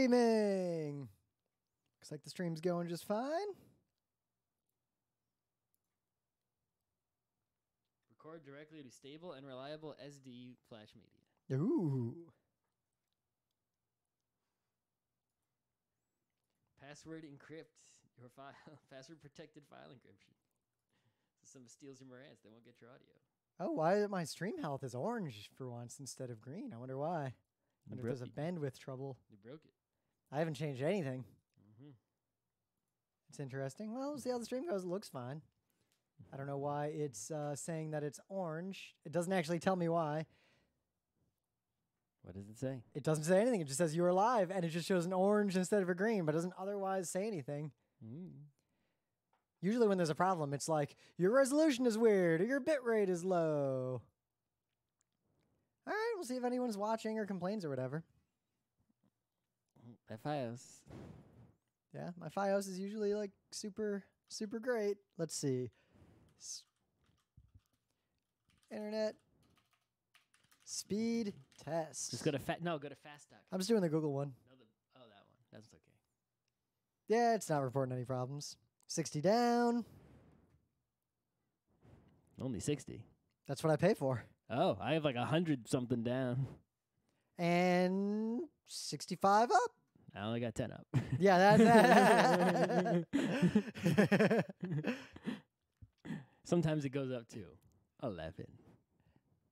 streaming. Looks like the stream's going just fine. Record directly to stable and reliable SD flash media. Ooh. Password encrypt your file. Password protected file encryption. So someone steals your Marantz, they won't get your audio. Oh, why my stream health is orange for once instead of green? I wonder why. I wonder if there's a bandwidth trouble. You broke it. I haven't changed anything. Mm-hmm. It's interesting. Well, we'll see how the stream goes. It looks fine. I don't know why it's saying that it's orange. It doesn't actually tell me why. What does it say? It doesn't say anything. It just says you're live, and it just shows an orange instead of a green, but doesn't otherwise say anything. Mm. Usually when there's a problem, it's like, your resolution is weird, or your bit rate is low. All right, we'll see if anyone's watching or complains or whatever. FiOS. Yeah, my FiOS is usually like super great. Let's see. Internet speed test. Just go to go to fast.com. I'm just doing the Google one. No, that one. That's okay. Yeah, it's not reporting any problems. 60 down. Only 60. That's what I pay for. Oh, I have like 100 something down. And 65 up. I only got 10 up. Yeah, that's that. Sometimes it goes up to 11.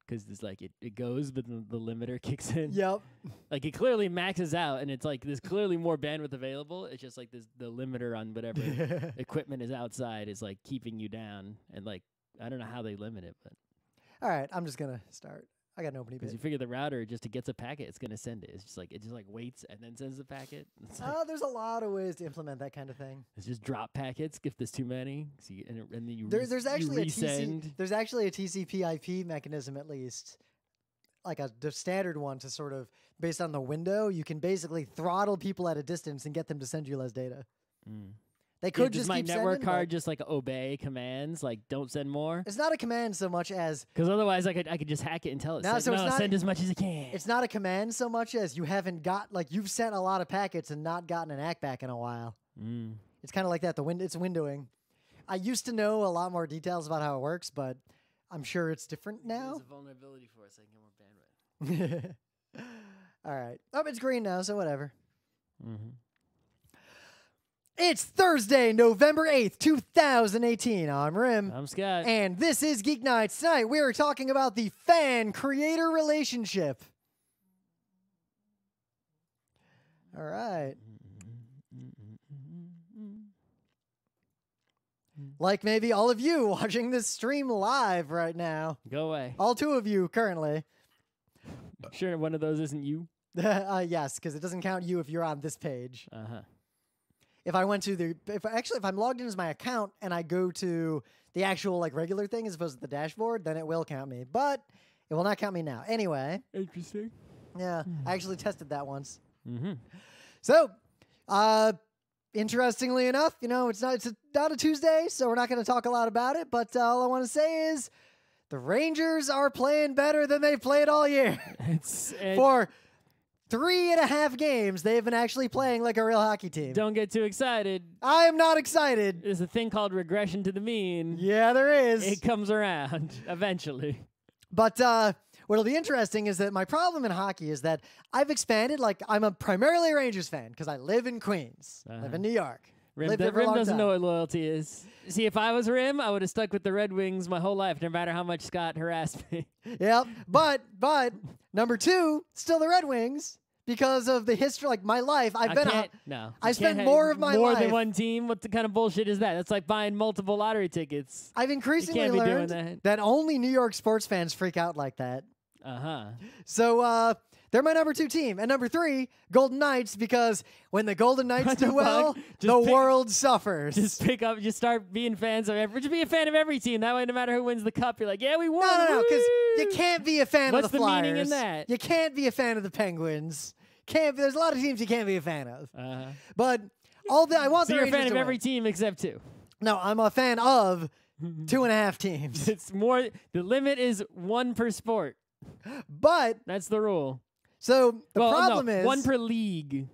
Because it's like it goes, but the limiter kicks in. Yep. Like it clearly maxes out, and it's like there's clearly more bandwidth available. It's just like the limiter on whatever equipment is outside is like keeping you down, and like I don't know how they limit it, but All right, I'm just gonna start. I got an opening because bit. you figure the router just to get a packet, it's gonna send it. It's just like it waits and then sends the packet. It's like There's a lot of ways to implement that kind of thing. it's just drop packets if there's too many. So and then you There's actually you resend. there's actually a TCP/IP mechanism, at least, like the standard one, to sort of based on the window. You can basically throttle people at a distance and get them to send you less data. Mm. They could does just my keep network sending, card just like obey commands, like don't send more? It's not a command so much as Because otherwise I could just hack it and tell it No, so it's not- send as much as it can. it's not a command so much as you haven't got you've sent a lot of packets and not gotten an ACK back in a while. Mm. It's kind of like that. It's windowing. I used to know a lot more details about how it works, but I'm sure it's different now. There's a vulnerability for us. I can get more bandwidth. All right. Oh, it's green now, so whatever. Mm-hmm. It's Thursday, November 8th, 2018. I'm Rim. I'm Scott. And this is Geek Nights. Tonight we are talking about the fan-creator relationship. All right. Like maybe all of you watching this stream live right now. Go away. All two of you currently. Sure, one of those isn't you. Yes, because it doesn't count you if you're on this page. Uh-huh. If I went to if I'm logged in as my account and I go to the actual regular thing as opposed to the dashboard, then it will count me. But it will not count me now. Anyway. Interesting. Yeah, I actually tested that once. Mm-hmm. So, interestingly enough, it's not a Tuesday, so we're not going to talk a lot about it. But all I want to say is the Rangers are playing better than they've played all year. For 3.5 games, they've been actually playing like a real hockey team. Don't get too excited. I am not excited. There's a thing called regression to the mean. Yeah, there is. It comes around eventually. But what'll be interesting is that my problem in hockey is that I've expanded. I'm a primarily Rangers fan because I live in Queens, live in New York. Rim, Lived there for a Rim long doesn't time. know what loyalty is. See, if I was Rim, I would have stuck with the Red Wings my whole life, no matter how much Scott harassed me. Yep. But number two, still the Red Wings. Because of the history, my life, I've spent more of my life. More than one team? What the kind of bullshit is that? That's like buying multiple lottery tickets. I've increasingly You can't be learned doing that only New York sports fans freak out like that. Uh-huh. So they're my number 2 team. And number 3, Golden Knights, because when the Golden Knights do well, the world suffers. Just start being fans of just be a fan of every team. That way, no matter who wins the cup, you're like, yeah, we won. No, because you can't be a fan of the Flyers. What's the meaning in that? You can't be a fan of the Penguins. There's a lot of teams you can't be a fan of. Uh-huh. But I want so the you're a Rangers fan of to every win. team except 2. No, I'm a fan of 2.5 teams. It's more. The limit is 1 per sport. But That's the rule. so the problem is 1 per league.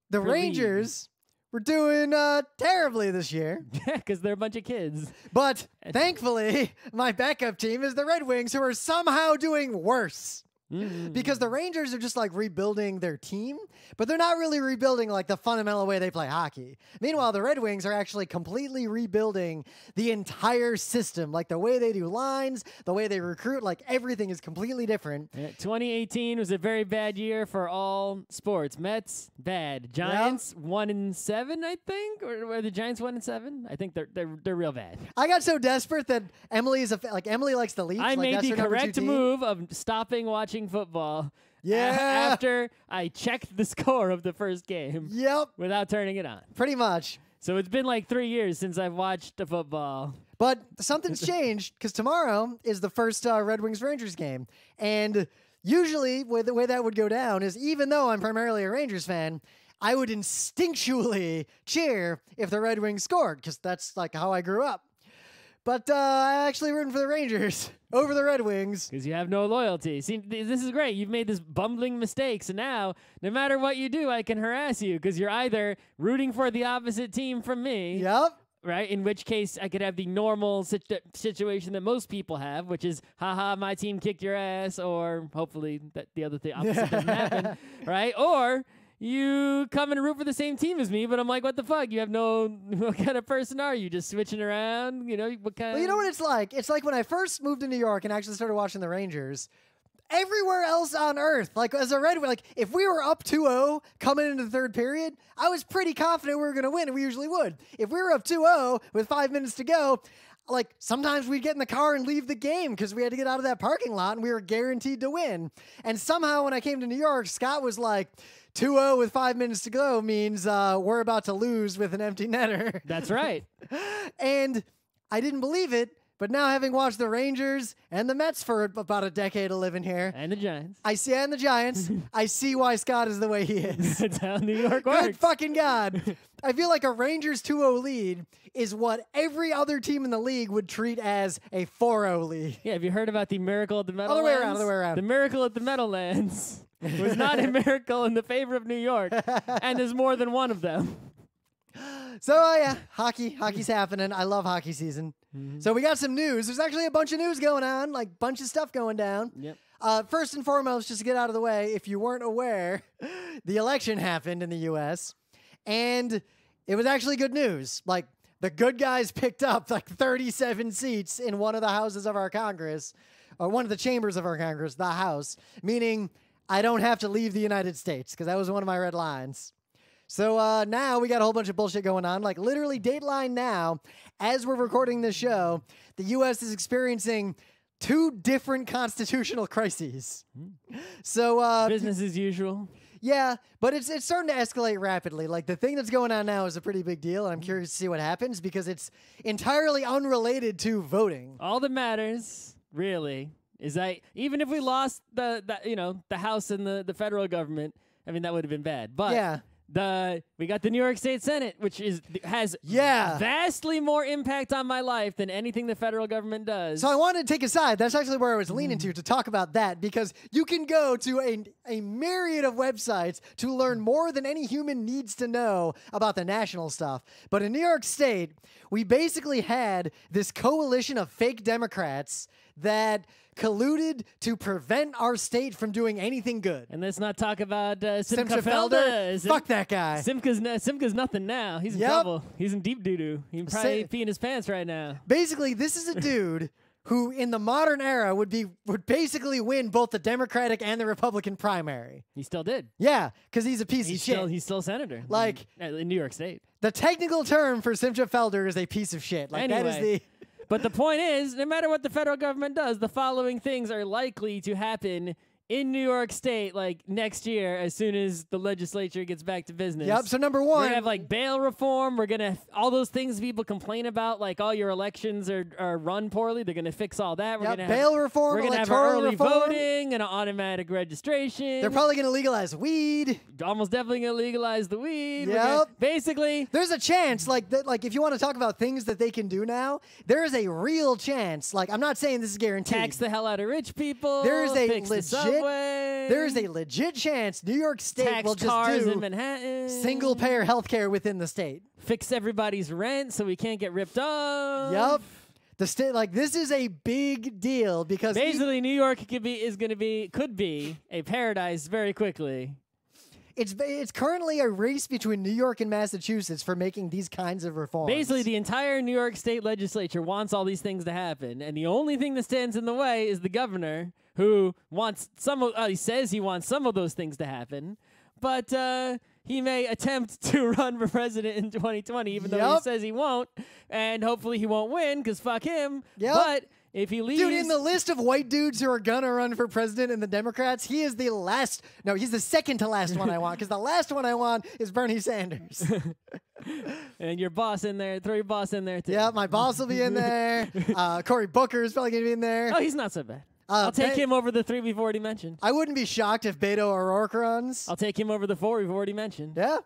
the Rangers were doing terribly this year. Yeah, because they're a bunch of kids. But thankfully, my backup team is the Red Wings, who are somehow doing worse. Because the Rangers are just like rebuilding their team, but they're not really rebuilding like the fundamental way they play hockey. Meanwhile, the Red Wings are actually completely rebuilding the entire system, like the way they do lines, the way they recruit, like everything is completely different. 2018 was a very bad year for all sports. Mets, bad. Giants, 1-7, I think, or were the Giants 1-7? I think they're real bad. I got so desperate that Emily likes the Leafs. I made the correct move of stopping watching football. Yeah. After I checked the score of the first game. Yep. Without turning it on. Pretty much. So it's been like 3 years since I've watched a football. But something's changed because tomorrow is the first Red Wings-Rangers game. And usually the way that would go down is, even though I'm primarily a Rangers fan, I would instinctually cheer if the Red Wings scored because that's like how I grew up. But I actually rooting for the Rangers over the Red Wings. Because you have no loyalty. See, this is great. You've made this bumbling mistake. So now, no matter what you do, I can harass you. Because you're either rooting for the opposite team from me. Yep. Right? In which case, I could have the normal situation that most people have, which is, haha, my team kicked your ass. Or hopefully that the other thing opposite doesn't happen. Right? Or you come and root for the same team as me, but I'm like, what the fuck? You have what kind of person are you? Just switching around? You know, what kind Well, you know what it's like? It's like when I first moved to New York and actually started watching the Rangers. Everywhere else on earth, like as a Red Wing, like if we were up 2-0 coming into the third period, I was pretty confident we were going to win, and we usually would. If we were up 2-0 with 5 minutes to go, like sometimes we'd get in the car and leave the game because we had to get out of that parking lot and we were guaranteed to win. And somehow when I came to New York, Scott was like, 2-0 with 5 minutes to go means we're about to lose with an empty netter. That's right. And I didn't believe it, but now having watched the Rangers and the Mets for about a decade of living here. And the Giants. And the Giants. I see why Scott is the way he is. That's how New York works. Good fucking God. I feel like a Rangers 2-0 lead is what every other team in the league would treat as a 4-0 lead. Yeah, have you heard about the miracle at the Meadowlands? Other way around. The miracle at the Meadowlands was not a miracle in the favor of New York, and there's more than one of them. So, yeah, hockey's happening. I love hockey season. So we got some news. There's actually a bunch of news going on, like bunch of stuff going down. Yep. First and foremost, just to get out of the way, if you weren't aware, the election happened in the U.S., and it was actually good news. Like, the good guys picked up like 37 seats in one of the houses of our Congress, or one of the chambers of our Congress, the House, meaning I don't have to leave the United States, because that was one of my red lines. So now we got a whole bunch of bullshit going on. Like literally Dateline now, as we're recording this show, the U.S. is experiencing 2 different constitutional crises. So business as usual. Yeah, but it's starting to escalate rapidly. Like the thing that's going on now is a pretty big deal, and I'm curious to see what happens because it's entirely unrelated to voting. All that matters, really, is that even if we lost the House and the federal government, I mean that would have been bad. But yeah. We got the New York State Senate, which has vastly more impact on my life than anything the federal government does. So I wanted to take a side. That's actually where I was leaning to talk about that, because you can go to a myriad of websites to learn more than any human needs to know about the national stuff. But in New York State, we basically had this coalition of fake Democrats that colluded to prevent our state from doing anything good. And let's not talk about Simcha Felder. Fuck that guy. Simca's nothing now. He's in trouble. He's in deep doo-doo. He can probably pee in his pants right now. Basically, this is a dude who in the modern era would basically win both the Democratic and the Republican primary. He still did. Yeah, because he's a piece of shit. He's still a senator. Like in New York State. The technical term for Simcha Felder is a piece of shit. Like anyway. That is the... But the point is, no matter what the federal government does, the following things are likely to happen in New York State, like next year, as soon as the legislature gets back to business. Yep. So number one, we're gonna have like bail reform. We're gonna all those things people complain about, like all your elections are run poorly. They're gonna fix all that. We're gonna have bail reform. We're gonna have early voting and an automatic registration. They're probably gonna legalize weed. Almost definitely gonna legalize the weed. Yep. Basically, there's a chance, like if you want to talk about things that they can do now, there is a real chance. Like I'm not saying this is guaranteed. Tax the hell out of rich people. There is a fix legit subway. There is a legit chance New York State will just cars do in Manhattan. single-payer healthcare within the state. Fix everybody's rent so we can't get ripped off. Yup. The state, like, this is a big deal because basically New York could be a paradise very quickly. It's currently a race between New York and Massachusetts for making these kinds of reforms. Basically, the entire New York State legislature wants all these things to happen, and the only thing that stands in the way is the governor, who wants he says he wants some of those things to happen, but he may attempt to run for president in 2020, even though he says he won't, and hopefully he won't win, because fuck him. But if he leaves... Dude, in the list of white dudes who are gonna run for president in the Democrats, he is the last... No, he's the second to last one I want, because the last one I want is Bernie Sanders. And your boss in there. Throw your boss in there, too. Yeah, my boss will be in there. Cory Booker is probably gonna be in there. Oh, he's not so bad. I'll take him over the 3 we've already mentioned. I wouldn't be shocked if Beto O'Rourke runs. I'll take him over the 4 we've already mentioned. Yeah.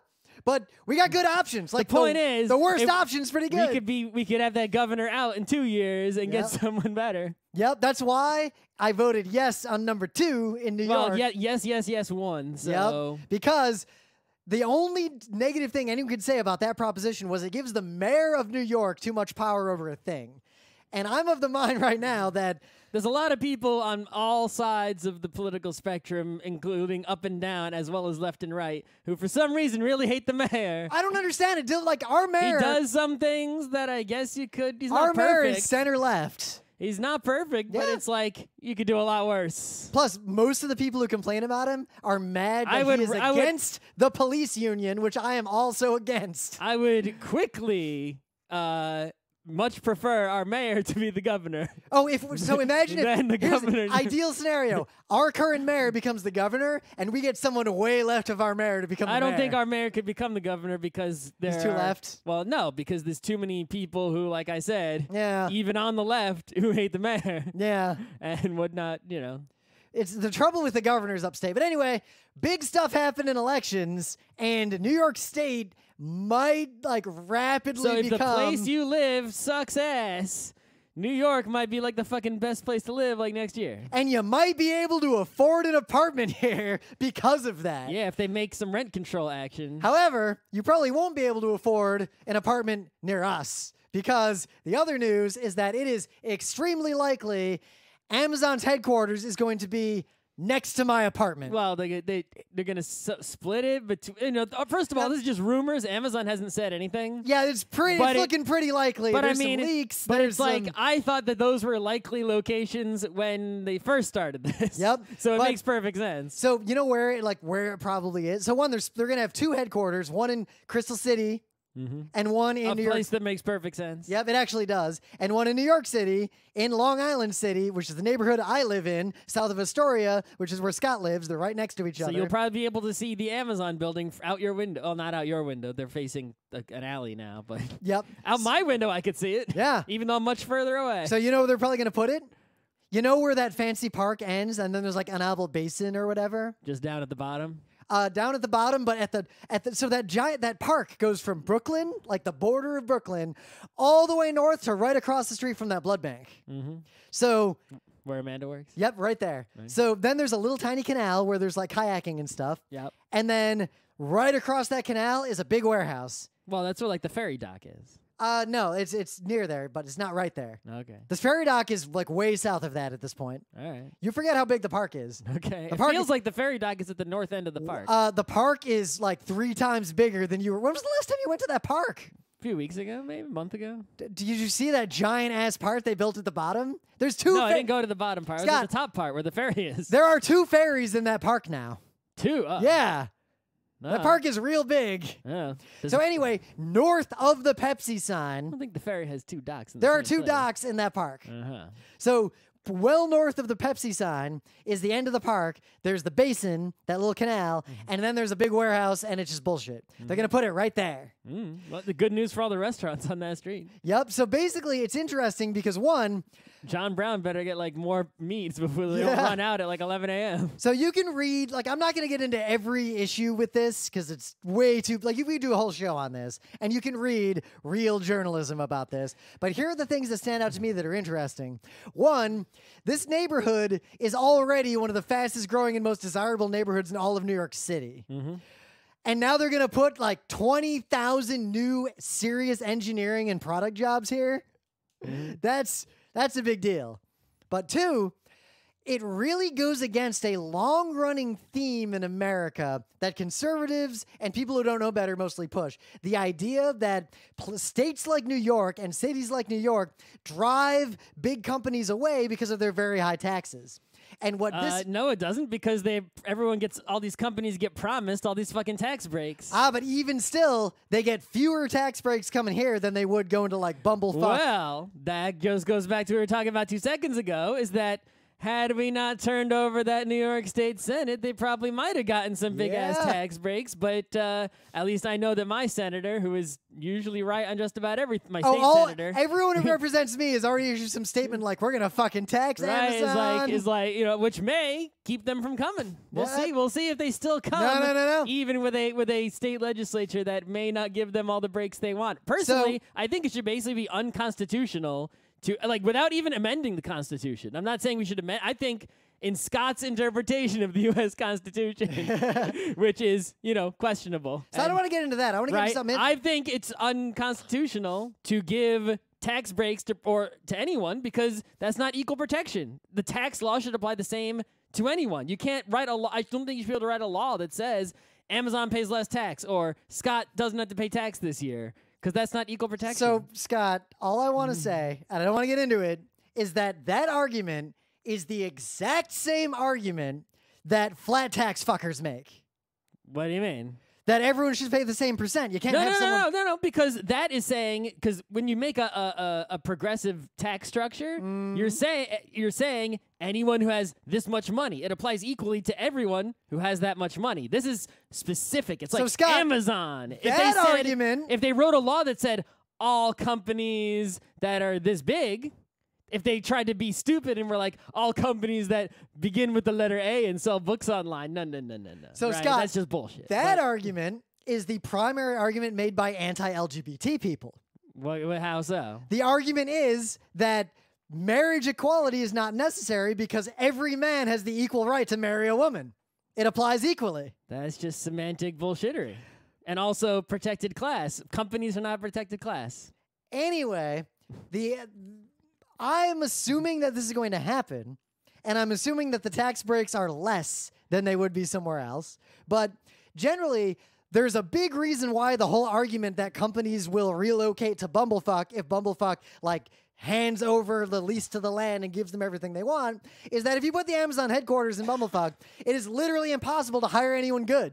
But we got good options. Like the point is, the worst option's pretty good. We could have that governor out in 2 years and get someone better. Yep, that's why I voted yes on number 2 in New York. Well, yes, won. So. Yep, because the only negative thing anyone could say about that proposition was it gives the mayor of New York too much power over a thing. And I'm of the mind right now that there's a lot of people on all sides of the political spectrum, including up and down, as well as left and right, who for some reason really hate the mayor. I don't understand it. Like, our mayor... He does some things that I guess you could... He's not perfect. Our mayor is center-left. He's not perfect, but it's like, you could do a lot worse. Plus, most of the people who complain about him are mad that he is against the police union, which I am also against. I would quickly... much prefer our mayor to be the governor. Oh, so imagine if the governor. Ideal scenario: our current mayor becomes the governor, and we get someone way left of our mayor to become. I don't think our mayor could become the governor because he's too left. Well, no, because there's too many people who, like I said, even on the left, who hate the mayor. Yeah, and would not, It's the trouble with the governors upstate. But anyway, big stuff happened in elections, and New York State might rapidly become... So if become... the place you live sucks ass, New York might be the fucking best place to live next year. And you might be able to afford an apartment here because of that. Yeah, if they make some rent control action. However, you probably won't be able to afford an apartment near us, because the other news is that it is extremely likely Amazon's headquarters is going to be next to my apartment. Well, they're gonna split it, but first of all, this is just rumors. Amazon hasn't said anything. Yeah, it's looking pretty likely. But there's some leaks. But it's I thought that those were likely locations when they first started this. Yep. So it makes perfect sense. So you know where it probably is. So one, they're gonna have 2 headquarters, one in Crystal City. And one in New York. A place that makes perfect sense. Yep, it actually does. And one in New York City, in Long Island City, which is the neighborhood I live in, south of Astoria, which is where Scott lives. They're right next to each other. So you'll probably be able to see the Amazon building out your window. Oh, not out your window. They're facing an alley now, but out my window I could see it. Yeah. Even though I'm much further away. So you know where they're probably going to put it? You know where that fancy park ends, and then there's an oval basin or whatever? Just down at the bottom? Down at the bottom, but so that park goes from Brooklyn, the border of Brooklyn, all the way north to right across the street from that blood bank. So where Amanda works? Yep, right there. Right. So then there's a little tiny canal where there's kayaking and stuff. Yep. And then right across that canal is a big warehouse. Well, that's where the ferry dock is. No, it's near there, but it's not right there. Okay. The ferry dock is way south of that at this point. All right. You forget how big the park is. Okay. It feels like the ferry dock is at the north end of the park. The park is 3 times bigger than you were. When was the last time you went to that park? A few weeks ago, maybe a month ago. Did you see that giant ass part they built at the bottom? There's 2. No, I didn't go to the bottom part. Scott, I was at the top part where the ferry is. There are 2 ferries in that park now. 2? Yeah. That park is real big. Yeah. So anyway, north of the Pepsi sign... I don't think the ferry has 2 docks. There are 2 docks in that park. So well north of the Pepsi sign is the end of the park. There's the basin, that little canal, and then there's a big warehouse, and it's just bullshit. They're going to put it right there. Well, the good news for all the restaurants on that street. Yep. So basically, it's interesting because, one... John Brown better get more meats before they don't run out at 11 a.m. So you can read, I'm not going to get into every issue with this because it's way too, you could do a whole show on this and you can read real journalism about this. But here are the things that stand out to me that are interesting. One, This neighborhood is already one of the fastest growing and most desirable neighborhoods in all of New York City. And now they're going to put like 20,000 new serious engineering and product jobs here. That's a big deal. But two, it really goes against a long-running theme in America that conservatives and people who don't know better mostly push. The idea that states like New York and cities like New York drive big companies away because of their very high taxes. And what this... No, it doesn't, because all these companies get promised all these fucking tax breaks. But even still, they get fewer tax breaks coming here than they would going to like Bumblefuck. Well, that just goes back to what we were talking about 2 seconds ago, is that had we not turned over that New York State Senate, they probably might have gotten some big-ass tax breaks. But at least I know that my senator, who is usually right on just about everything, my state senator. Everyone who represents me has already issued some statement like, we're going to fucking tax Amazon. Is like, which may keep them from coming. We'll see. We'll see if they still come. No. Even with a state legislature that may not give them all the breaks they want. Personally, I think it should basically be unconstitutional to, like, without even amending the Constitution. I'm not saying we should amend. I think in Scott's interpretation of the U.S. Constitution, which is, questionable. So I don't want to get into that. I want to get into something. I think it's unconstitutional to give tax breaks to anyone, because that's not equal protection. The tax law should apply the same to anyone. You can't write a law. I don't think you should be able to write a law that says Amazon pays less tax or Scott doesn't have to pay tax this year. Because that's not equal protection. So, Scott, all I want to say, and I don't want to get into it, is that argument is the exact same argument that flat tax fuckers make. What do you mean? That everyone should pay the same percent. You can't have someone... No, because that is saying... Because when you make a progressive tax structure, you're saying anyone who has this much money. It applies equally to everyone who has that much money. This is specific. It's like Scott, Amazon. If they wrote a law that said all companies that are this big... If they tried to be stupid and were like, all companies that begin with the letter A and sell books online, no. So, right? Scott, that's just bullshit. That argument is the primary argument made by anti-LGBT people. How so? The argument is that marriage equality is not necessary because every man has the equal right to marry a woman. It applies equally. That's just semantic bullshittery. And also protected class. Companies are not a protected class. Anyway, I'm assuming that this is going to happen, and I'm assuming that the tax breaks are less than they would be somewhere else. But generally, there's a big reason why the whole argument that companies will relocate to Bumblefuck if Bumblefuck, like, hands over the lease to the land and gives them everything they want, is that if you put the Amazon headquarters in Bumblefuck, it is literally impossible to hire anyone good.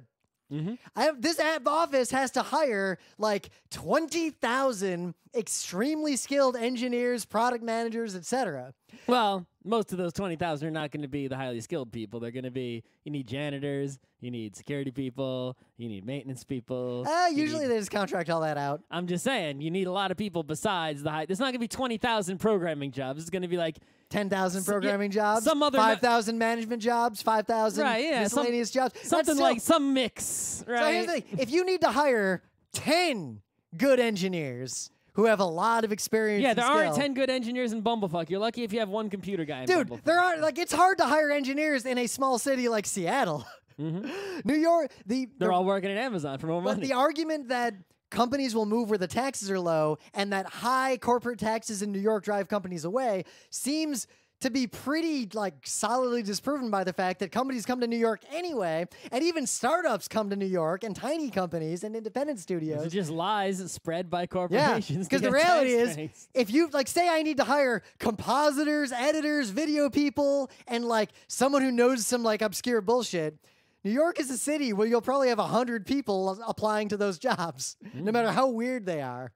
This office has to hire like 20,000 extremely skilled engineers, product managers, etc. Well, most of those 20,000 are not going to be the highly skilled people. They're going to be, you need janitors, you need security people, you need maintenance people. Usually they just contract all that out. I'm just saying, you need a lot of people besides the high. There's not going to be 20,000 programming jobs. It's going to be like 10,000 programming jobs, some other 5,000 management jobs, 5,000 miscellaneous jobs. Something like some mix, right? So here's the thing. If you need to hire 10 good engineers who have a lot of experience there and skill, aren't 10 good engineers in Bumblefuck. You're lucky if you have one computer guy in Dude, Bumblefuck. there are, like, it's hard to hire engineers in a small city like Seattle. New York, they're all working at Amazon for more money. But the argument that companies will move where the taxes are low and that high corporate taxes in New York drive companies away seems to be pretty, like, solidly disproven by the fact that companies come to New York anyway, and even startups come to New York, and tiny companies and independent studios. It's just lies spread by corporations. Yeah, because the reality is, if you, like, say I need to hire compositors, editors, video people, and, like, someone who knows some, like, obscure bullshit, New York is a city where you'll probably have 100 people applying to those jobs, no matter how weird they are.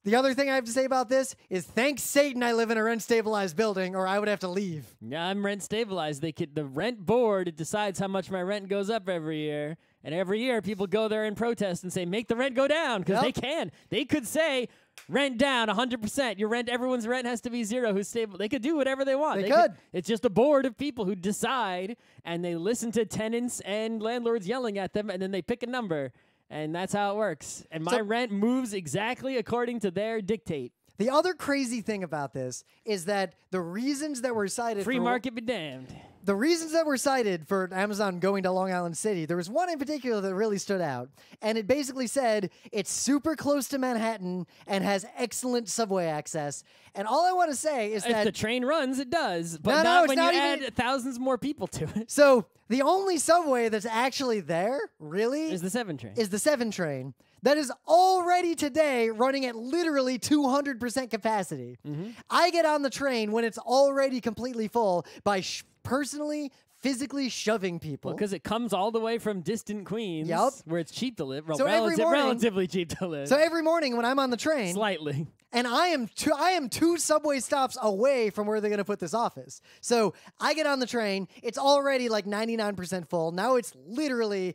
The other thing I have to say about this is thanks Satan I live in a rent-stabilized building or I would have to leave. Yeah, I'm rent-stabilized. The rent board decides how much my rent goes up every year. And every year people go there and protest and say, make the rent go down, because they can. They could say, rent down 100%. Everyone's rent has to be zero who's stable. They could do whatever they want. They could. It's just a board of people who decide, and they listen to tenants and landlords yelling at them, and then they pick a number. And that's how it works. And my rent moves exactly according to their dictate. The other crazy thing about this is that the reasons that were cited Free market be damned. The reasons that were cited for Amazon going to Long Island City, there was one in particular that really stood out. And it basically said it's super close to Manhattan and has excellent subway access. And all I want to say is that if the train runs, it does. But not when you add thousands more people to it. So the only subway that's actually there, really, is the 7 train. Is the 7 train. That is already today running at literally 200% capacity. I get on the train when it's already completely full by personally, physically shoving people. Because it comes all the way from distant Queens, where it's cheap to live. Well, so relatively cheap to live. So every morning when I'm on the train, slightly, and I am 2 subway stops away from where they're going to put this office. So I get on the train. It's already like 99% full. Now it's literally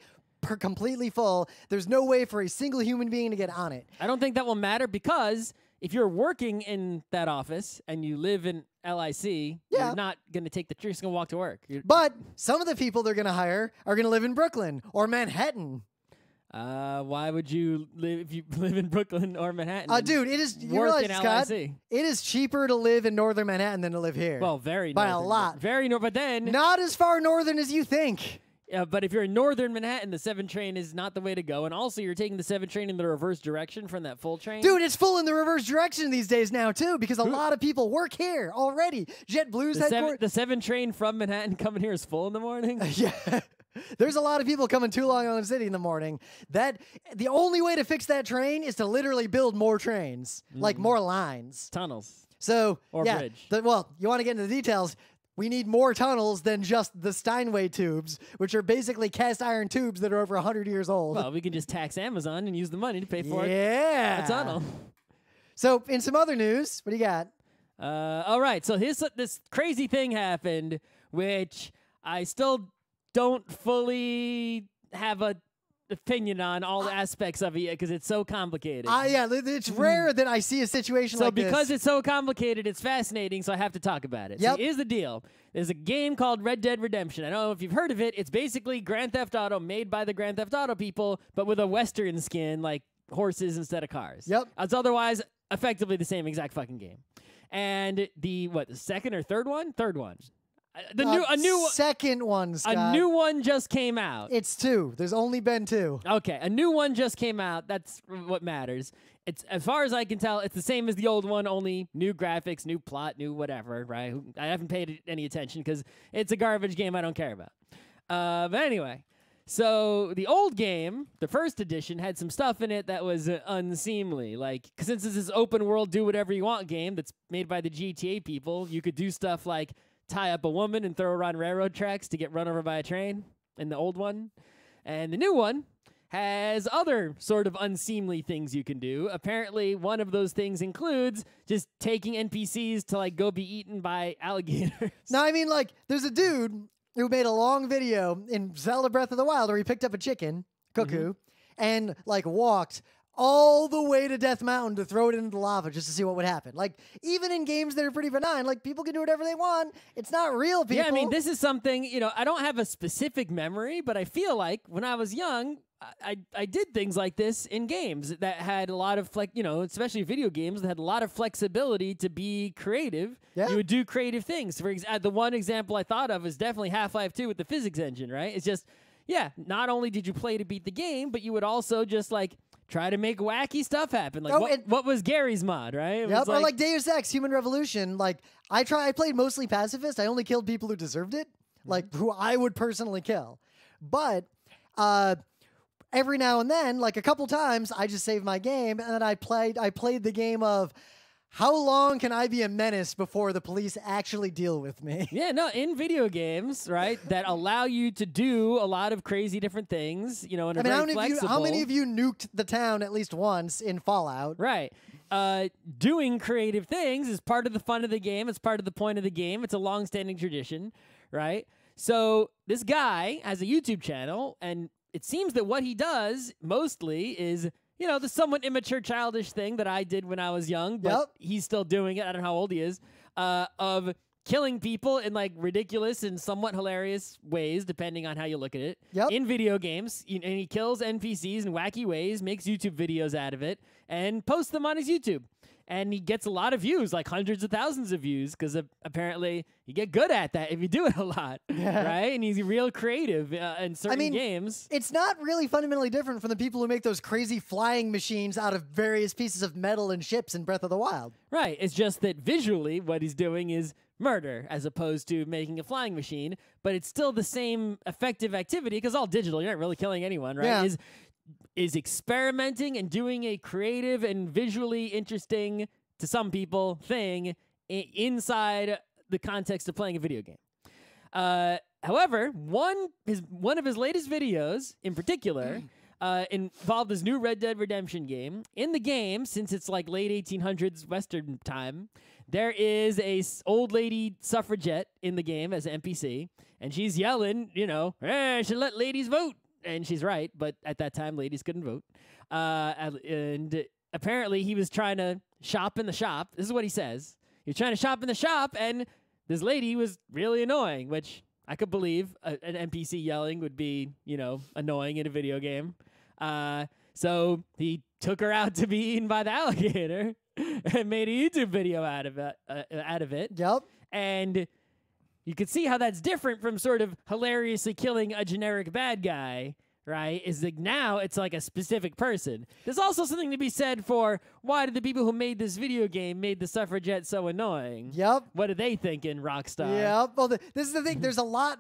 completely full. There's no way for a single human being to get on it. I don't think that will matter because if you're working in that office and you live in LIC, you're not going to take you're just going to walk to work. But some of the people they're going to hire are going to live in Brooklyn or Manhattan. Why would you live if you live in Brooklyn or Manhattan? Dude, it is. You realize, Scott, it is cheaper to live in northern Manhattan than to live here. Well, very by northern, a lot. Very north, but then not as far northern as you think. Yeah, but if you're in northern Manhattan, the 7 train is not the way to go. And also, you're taking the 7 train in the reverse direction from that full train. Dude, it's full in the reverse direction these days now, too, because a lot of people work here already. JetBlue's headquarters. The 7 train from Manhattan coming here is full in the morning? Yeah. There's a lot of people coming to Long Island City in the morning. The only way to fix that train is to literally build more trains, like more lines. Tunnels. So, or bridge. Well, you want to get into the details. We need more tunnels than just the Steinway tubes, which are basically cast iron tubes that are over 100 years old. Well, we can just tax Amazon and use the money to pay for a tunnel. So, in some other news, what do you got? All right. So, this crazy thing happened, which I still don't fully have a opinion on all the aspects of it yet because it's so complicated. Yeah, it's rare that I see a situation like this. So because it's so complicated, it's fascinating, so I have to talk about it. Yep. So here's the deal. There's a game called Red Dead Redemption. I don't know if you've heard of it. It's basically Grand Theft Auto made by the Grand Theft Auto people, but with a Western skin, like horses instead of cars. Yep. It's otherwise effectively the same exact fucking game. And the second or third one? Third one. A new second one, Scott. A new one just came out. It's 2. There's only been 2. Okay, a new one just came out. That's what matters. It's as far as I can tell, it's the same as the old one, only new graphics, new plot, new whatever. Right? I haven't paid any attention because it's a garbage game I don't care about. But anyway, so the old game, the first edition, had some stuff in it that was unseemly. Like, since this is open world, do whatever you want game that's made by the GTA people, you could do stuff like tie up a woman and throw her on railroad tracks to get run over by a train in the old one. And the new one has other sort of unseemly things you can do. Apparently, one of those things includes just taking NPCs to, like, go be eaten by alligators. Now, I mean, like, there's a dude who made a long video in Zelda Breath of the Wild where he picked up a chicken, cuckoo, and, like, walked all the way to Death Mountain to throw it into the lava just to see what would happen. Like, even in games that are pretty benign, like, people can do whatever they want. It's not real, people. Yeah, I mean, this is something, I don't have a specific memory, but I feel like when I was young, I did things like this in games that had a lot of, especially video games that had a lot of flexibility to be creative. Yeah. You would do creative things. For the one example I thought of is definitely Half-Life 2 with the physics engine, right? It's just, not only did you play to beat the game, but you would also just, like, try to make wacky stuff happen. Like, what was Gary's mod, right? Yep, or like Deus Ex, Human Revolution. Like, I played mostly pacifist. I only killed people who deserved it, like, who I would personally kill. But every now and then, like a couple times, I just saved my game, and then I played the game of how long can I be a menace before the police actually deal with me? Yeah, no, in video games, right, that allow you to do a lot of crazy different things, and are very flexible. How many of you nuked the town at least once in Fallout? Right. Doing creative things is part of the fun of the game. It's part of the point of the game. It's a long-standing tradition, right? So this guy has a YouTube channel, and it seems that what he does mostly is the somewhat immature, childish thing that I did when I was young, but he's still doing it. I don't know how old he is, of killing people in, like, ridiculous and somewhat hilarious ways, depending on how you look at it, in video games. And he kills NPCs in wacky ways, makes YouTube videos out of it, and posts them on his YouTube. and he gets a lot of views, like hundreds of thousands of views, because apparently you get good at that if you do it a lot, right? And he's real creative in certain games. It's not really fundamentally different from the people who make those crazy flying machines out of various pieces of metal and ships in Breath of the Wild. Right. It's just that visually what he's doing is murder as opposed to making a flying machine, but it's still the same effective activity because all digital. You're not really killing anyone, right? Yeah. Is experimenting and doing a creative and visually interesting, to some people, thing inside the context of playing a video game. However, one of his latest videos in particular involved this new Red Dead Redemption game. In the game, since it's like late 1800s Western time, there is a old lady suffragette in the game as an NPC, and she's yelling, I should let ladies vote. And she's right, but at that time, ladies couldn't vote. And apparently, he was trying to shop in the shop. This is what he says. He was trying to shop in the shop, and this lady was really annoying, which I could believe an NPC yelling would be, annoying in a video game. So he took her out to be eaten by the alligator and made a YouTube video out of it. Yep. And you can see how that's different from sort of hilariously killing a generic bad guy, right? Is like now it's like a specific person. There's also something to be said for why did the people who made this video game made the suffragette so annoying? Yep. What are they thinking, Rockstar? Yep. Well, this is the thing. There's a lot.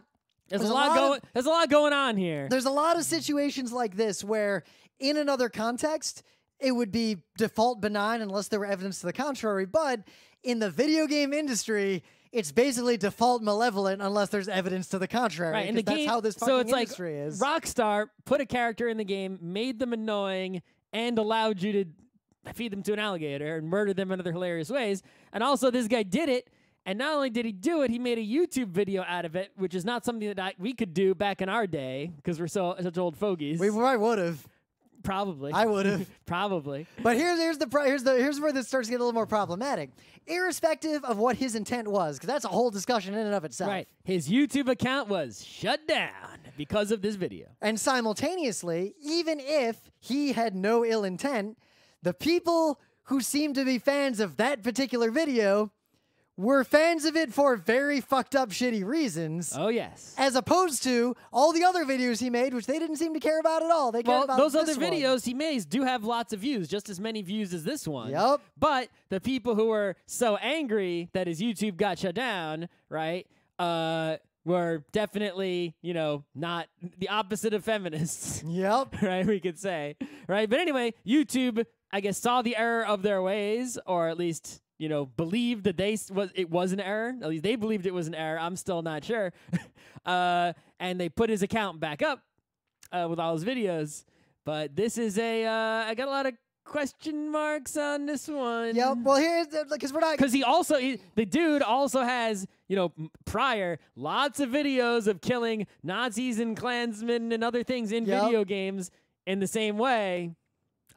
There's a lot going on here. There's a lot of situations like this where, in another context, it would be default benign unless there were evidence to the contrary. But in the video game industry, it's basically default malevolent unless there's evidence to the contrary. Right, and that's how this fucking industry is. Rockstar put a character in the game, made them annoying, and allowed you to feed them to an alligator and murder them in other hilarious ways. And also, this guy did it. And not only did he do it, he made a YouTube video out of it, which is not something that we could do back in our day because we're such old fogies. We probably would have. Probably. I would have. Probably. But here's where this starts to get a little more problematic. Irrespective of what his intent was, because that's a whole discussion in and of itself. Right. His YouTube account was shut down because of this video. And simultaneously, even if he had no ill intent, the people who seem to be fans of that particular video were fans of it for very fucked up, shitty reasons. Oh, yes. As opposed to all the other videos he made, which they didn't seem to care about at all. They cared about those other this one. videos he made do have lots of views, just as many views as this one. Yep. But the people who were so angry that his YouTube got shut down, right, were definitely, not the opposite of feminists. Yep. Right, we could say. Right, but anyway, YouTube, I guess, saw the error of their ways, or at least believed that it was an error. At least they believed it was an error. I'm still not sure. And they put his account back up with all his videos. But this is I got a lot of question marks on this one. Yep. Well, here's because we're not. Because the dude also has prior lots of videos of killing Nazis and Klansmen and other things in video games in the same way.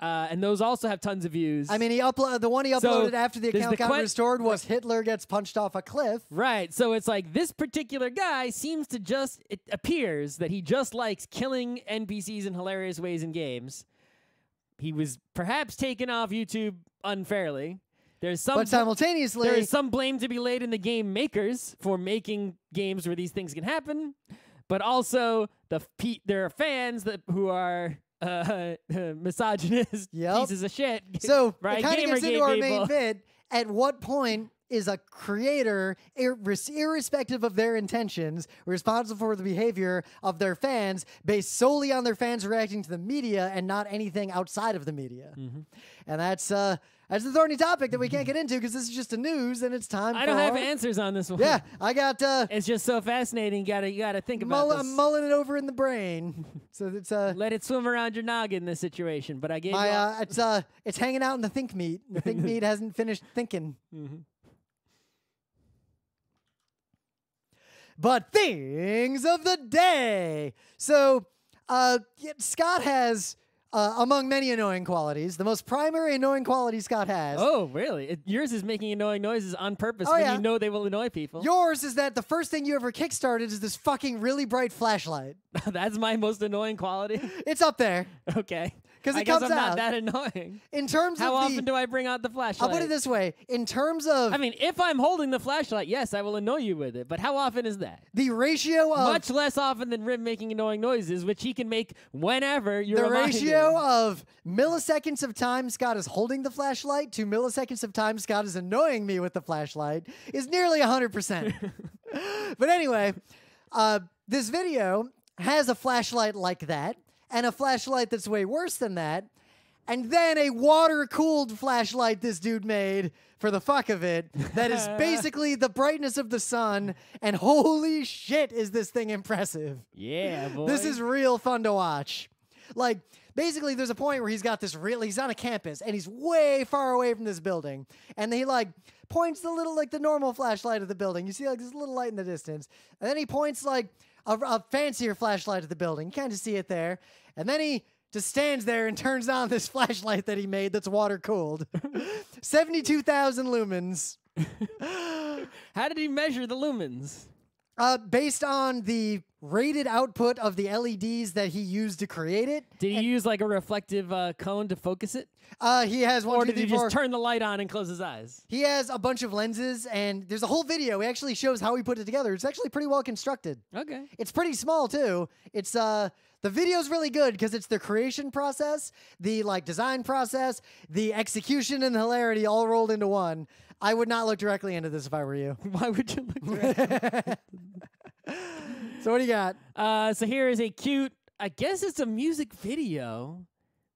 And those also have tons of views. I mean, the one he uploaded after the account got restored was Hitler gets punched off a cliff. Right. So it's like this particular guy seems to it appears that he just likes killing NPCs in hilarious ways in games. He was perhaps taken off YouTube unfairly. But simultaneously, there is some blame to be laid in the game makers for making games where these things can happen. But also, there are fans who are misogynist pieces of shit. So right? It kind of gets into our main bit. At what point is a creator, irrespective of their intentions, responsible for the behavior of their fans based solely on their fans reacting to the media and not anything outside of the media? Mm-hmm. And that's a thorny topic that we can't get into because this is just the news and it's time I don't have answers on this one. Yeah, I got... it's just so fascinating. You gotta think about this. I'm mulling it over in the brain. So it's let it swim around your noggin in this situation. But I gave it's hanging out in the think meat. The think meat hasn't finished thinking. Mm-hmm. But things of the day. So Scott has... among many annoying qualities, the most primary annoying quality Scott has. Oh, really? Yours is making annoying noises on purpose when you know they will annoy people. Yours is that the first thing you ever kickstarted is this fucking really bright flashlight. That's my most annoying quality? It's up there. Okay. Because it guess comes I'm out. not that annoying. In terms How of often do I bring out the flashlight? I'll put it this way. In terms of... I mean, if I'm holding the flashlight, yes, I will annoy you with it. But how often is that? The ratio of... Much less often than Rim making annoying noises, which he can make whenever you're The reminded. ratio of milliseconds of time Scott is holding the flashlight to milliseconds of time Scott is annoying me with the flashlight is nearly 100%. But anyway, this video has a flashlight like that and a flashlight that's way worse than that, and then a water-cooled flashlight this dude made for the fuck of it that is basically the brightness of the sun, and holy shit is this thing impressive. Yeah, boy. This is real fun to watch. Like, basically there's a point where he's got this he's on a campus, and he's way far away from this building, and he, like, points the little, like, the normal flashlight of the building. You see, like, this little light in the distance, and then he points, like, a fancier flashlight of the building. You can't just see it there. And then he just stands there and turns on this flashlight that he made that's water-cooled. 72,000 lumens. How did he measure the lumens? Based on the rated output of the LEDs that he used to create it. Did he use like a reflective cone to focus it? He has one, or two, did he three, four. just turn the light on and close his eyes? He has a bunch of lenses, and there's a whole video. He actually shows how he put it together. It's actually pretty well constructed. Okay. It's pretty small too. It's the video's really good because it's the creation process, the like design process, the execution, and the hilarity all rolled into one. I would not look directly into this if I were you. Why would you look directly? So what do you got? So here is a cute, I guess it's a music video.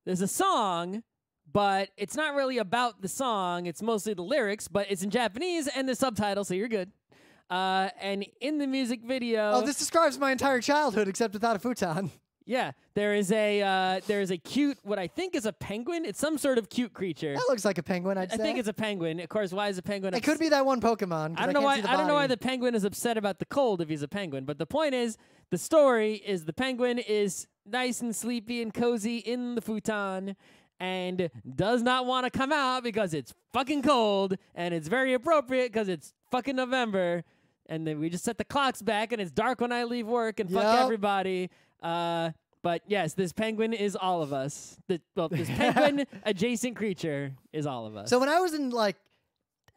There's a song, but it's not really about the song. It's mostly the lyrics, but it's in Japanese and the subtitles, so you're good. And in the music video... Oh, this describes my entire childhood except without a futon. Yeah, there is a cute, what I think is a penguin. It's some sort of cute creature. That looks like a penguin, I'd say. I think it's a penguin. Of course, why is a penguin? It could be that one Pokemon. I don't know why. I don't know why the penguin is upset about the cold if he's a penguin. But the point is, the story is the penguin is nice and sleepy and cozy in the futon, and does not want to come out because it's fucking cold, and it's very appropriate because it's fucking November, and then we just set the clocks back, and it's dark when I leave work, and fuck everybody. But yes, this penguin is all of us. This penguin adjacent creature is all of us. So when I was in like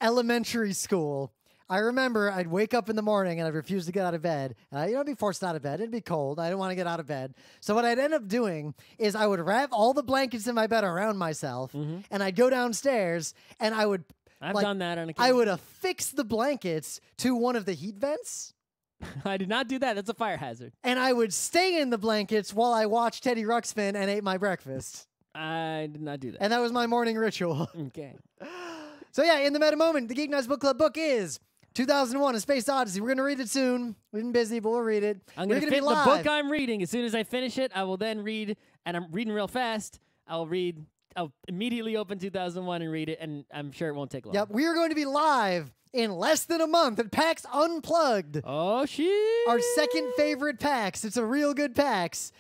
elementary school, I remember I'd wake up in the morning and I'd refuse to get out of bed. I'd be forced out of bed. It'd be cold. I didn't want to get out of bed. So what I'd end up doing is I would wrap all the blankets in my bed around myself, and I'd go downstairs and I would... I've done that on occasion. I would affix the blankets to one of the heat vents. I did not do that. That's a fire hazard. And I would stay in the blankets while I watched Teddy Ruxpin and ate my breakfast. I did not do that. And that was my morning ritual. Okay. So yeah, in the meta moment, the Geek Nights Book Club book is 2001: A Space Odyssey. We're going to read it soon. We've been busy, but we'll read it. I'm going to fit the book I'm reading. As soon as I finish it, I will then read, and I'm reading real fast. I'll immediately open 2001 and read it, and I'm sure it won't take long. Yep, we are going to be live in less than a month at PAX Unplugged. Oh, shit. Our second favorite PAX. It's a real good PAX.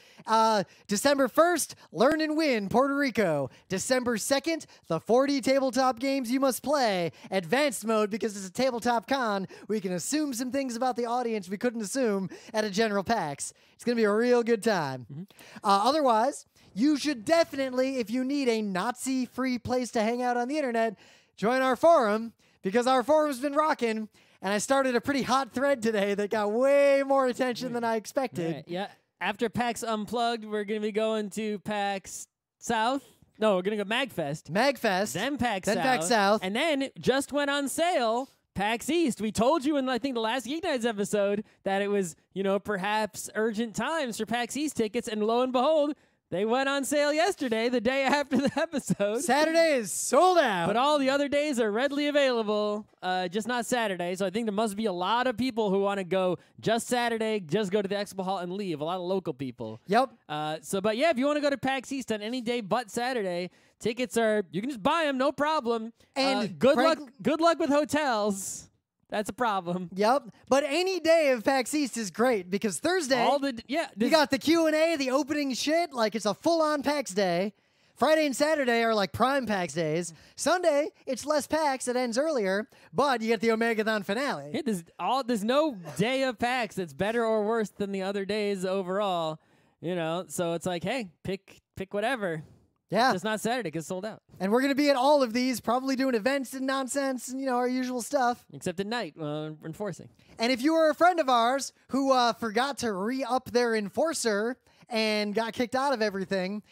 December 1st, Learn and Win, Puerto Rico. December 2nd, the 40 tabletop games you must play. Advanced mode, because it's a tabletop con. We can assume some things about the audience we couldn't assume at a general PAX. It's going to be a real good time. Otherwise, you should definitely, if you need a Nazi-free place to hang out on the internet, join our forum, because our forum's been rocking, and I started a pretty hot thread today that got way more attention than I expected. Right, yeah. After PAX Unplugged, we're going to be going to PAX South. No, we're going to go MagFest. MagFest. Then PAX then South. PAX South. And then just went on sale, PAX East. We told you in, I think, the last GeekNights episode that it was, perhaps urgent times for PAX East tickets, and lo and behold, they went on sale yesterday, the day after the episode. Saturday is sold out. But all the other days are readily available, just not Saturday. So I think there must be a lot of people who want to go just Saturday, just go to the expo hall and leave. A lot of local people. Yep. But yeah, if you want to go to PAX East on any day but Saturday, tickets you can just buy them, no problem. And good luck with hotels. That's a problem. Yep. But any day of PAX East is great because Thursday, you got the Q&A, the opening shit. Like, it's a full-on PAX day. Friday and Saturday are like prime PAX days. Sunday, it's less PAX. It ends earlier, but you get the Omegathon finale. Yeah, there's no day of PAX that's better or worse than the other days overall. So it's like, hey, pick whatever. Yeah. Just not Saturday because sold out. And we're going to be at all of these, probably doing events and nonsense and, our usual stuff. Except at night, enforcing. And if you were a friend of ours who forgot to re-up their enforcer and got kicked out of everything,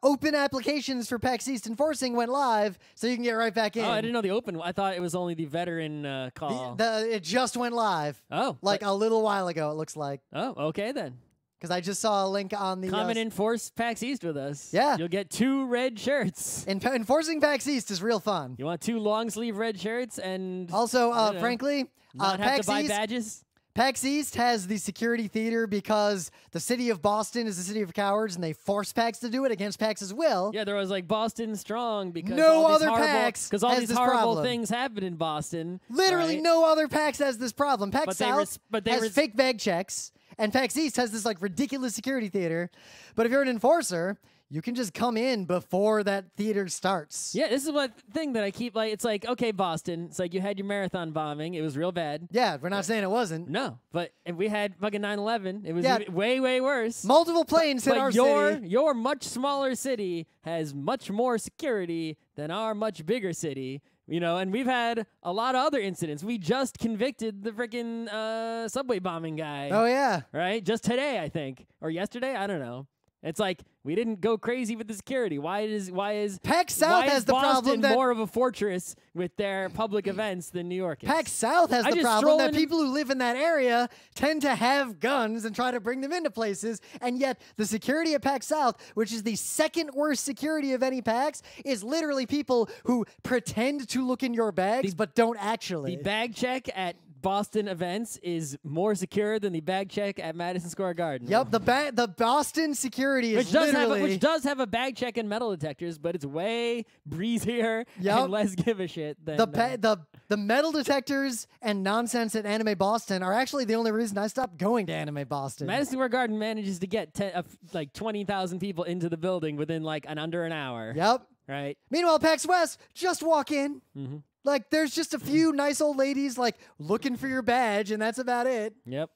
open applications for PAX East enforcing went live, so you can get right back in. Oh, I didn't know the open. I thought it was only the veteran call. It just went live. Oh. Like a little while ago, it looks like. Oh, okay then. Because I just saw a link on the... Come and enforce PAX East with us. Yeah. You'll get 2 red shirts. And enforcing PAX East is real fun. You want 2 long-sleeve red shirts and... Also, frankly... not have PAX to buy East, badges? PAX East has the security theater because the city of Boston is the city of cowards, and they force PAX to do it against PAX's will. Yeah, there was like Boston Strong because no all other these horrible, PAX because all has these this horrible problem. things happen in Boston. Literally, right? no other PAX has this problem. PAX But South has fake bag checks, and PAX East has this like ridiculous security theater. But if you're an enforcer, you can just come in before that theater starts. Yeah, this is what thing that I keep like. It's like, okay, Boston. It's like you had your marathon bombing. It was real bad. Yeah, we're not saying it wasn't. No, but if we had fucking 9/11. It was way, way worse. Multiple planes hit our city. Your much smaller city has much more security than our much bigger city. And we've had a lot of other incidents. We just convicted the freaking subway bombing guy. Oh, yeah. Right? Just today, I think. Or yesterday? I don't know. It's like we didn't go crazy with the security. Why is PAX South has the Boston problem that more of a fortress with their public events than New York is? PAX South has the problem that people who live in that area tend to have guns and try to bring them into places, and yet the security at PAX South, which is the second worst security of any PAX, is literally people who pretend to look in your bags but don't actually. The bag check at Boston events is more secure than the bag check at Madison Square Garden. Yep, the Boston security is which does have a bag check and metal detectors, but it's way breezier and less give a shit than the metal detectors and nonsense at Anime Boston are actually the only reason I stopped going to Anime Boston. Madison Square Garden manages to get like 20,000 people into the building within like under an hour. Yep. Right. Meanwhile, PAX West, just walk in. Mm-hmm. Like, there's just a few nice old ladies, like, looking for your badge, and that's about it. Yep.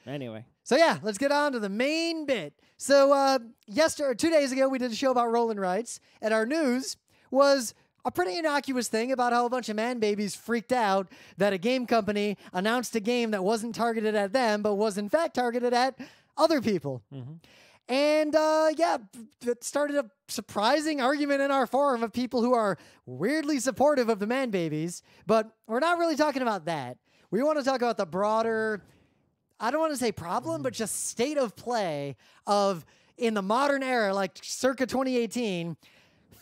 Anyway. So, yeah, let's get on to the main bit. So, 2 days ago, we did a show about Roland Rights, and our news was a pretty innocuous thing about how a bunch of man babies freaked out that a game company announced a game that wasn't targeted at them, but was, in fact, targeted at other people. Mm-hmm. And, it started a surprising argument in our forum of people who are weirdly supportive of the man babies. But we're not really talking about that. We want to talk about the broader, I don't want to say problem, but just state of play of, in the modern era, like circa 2018,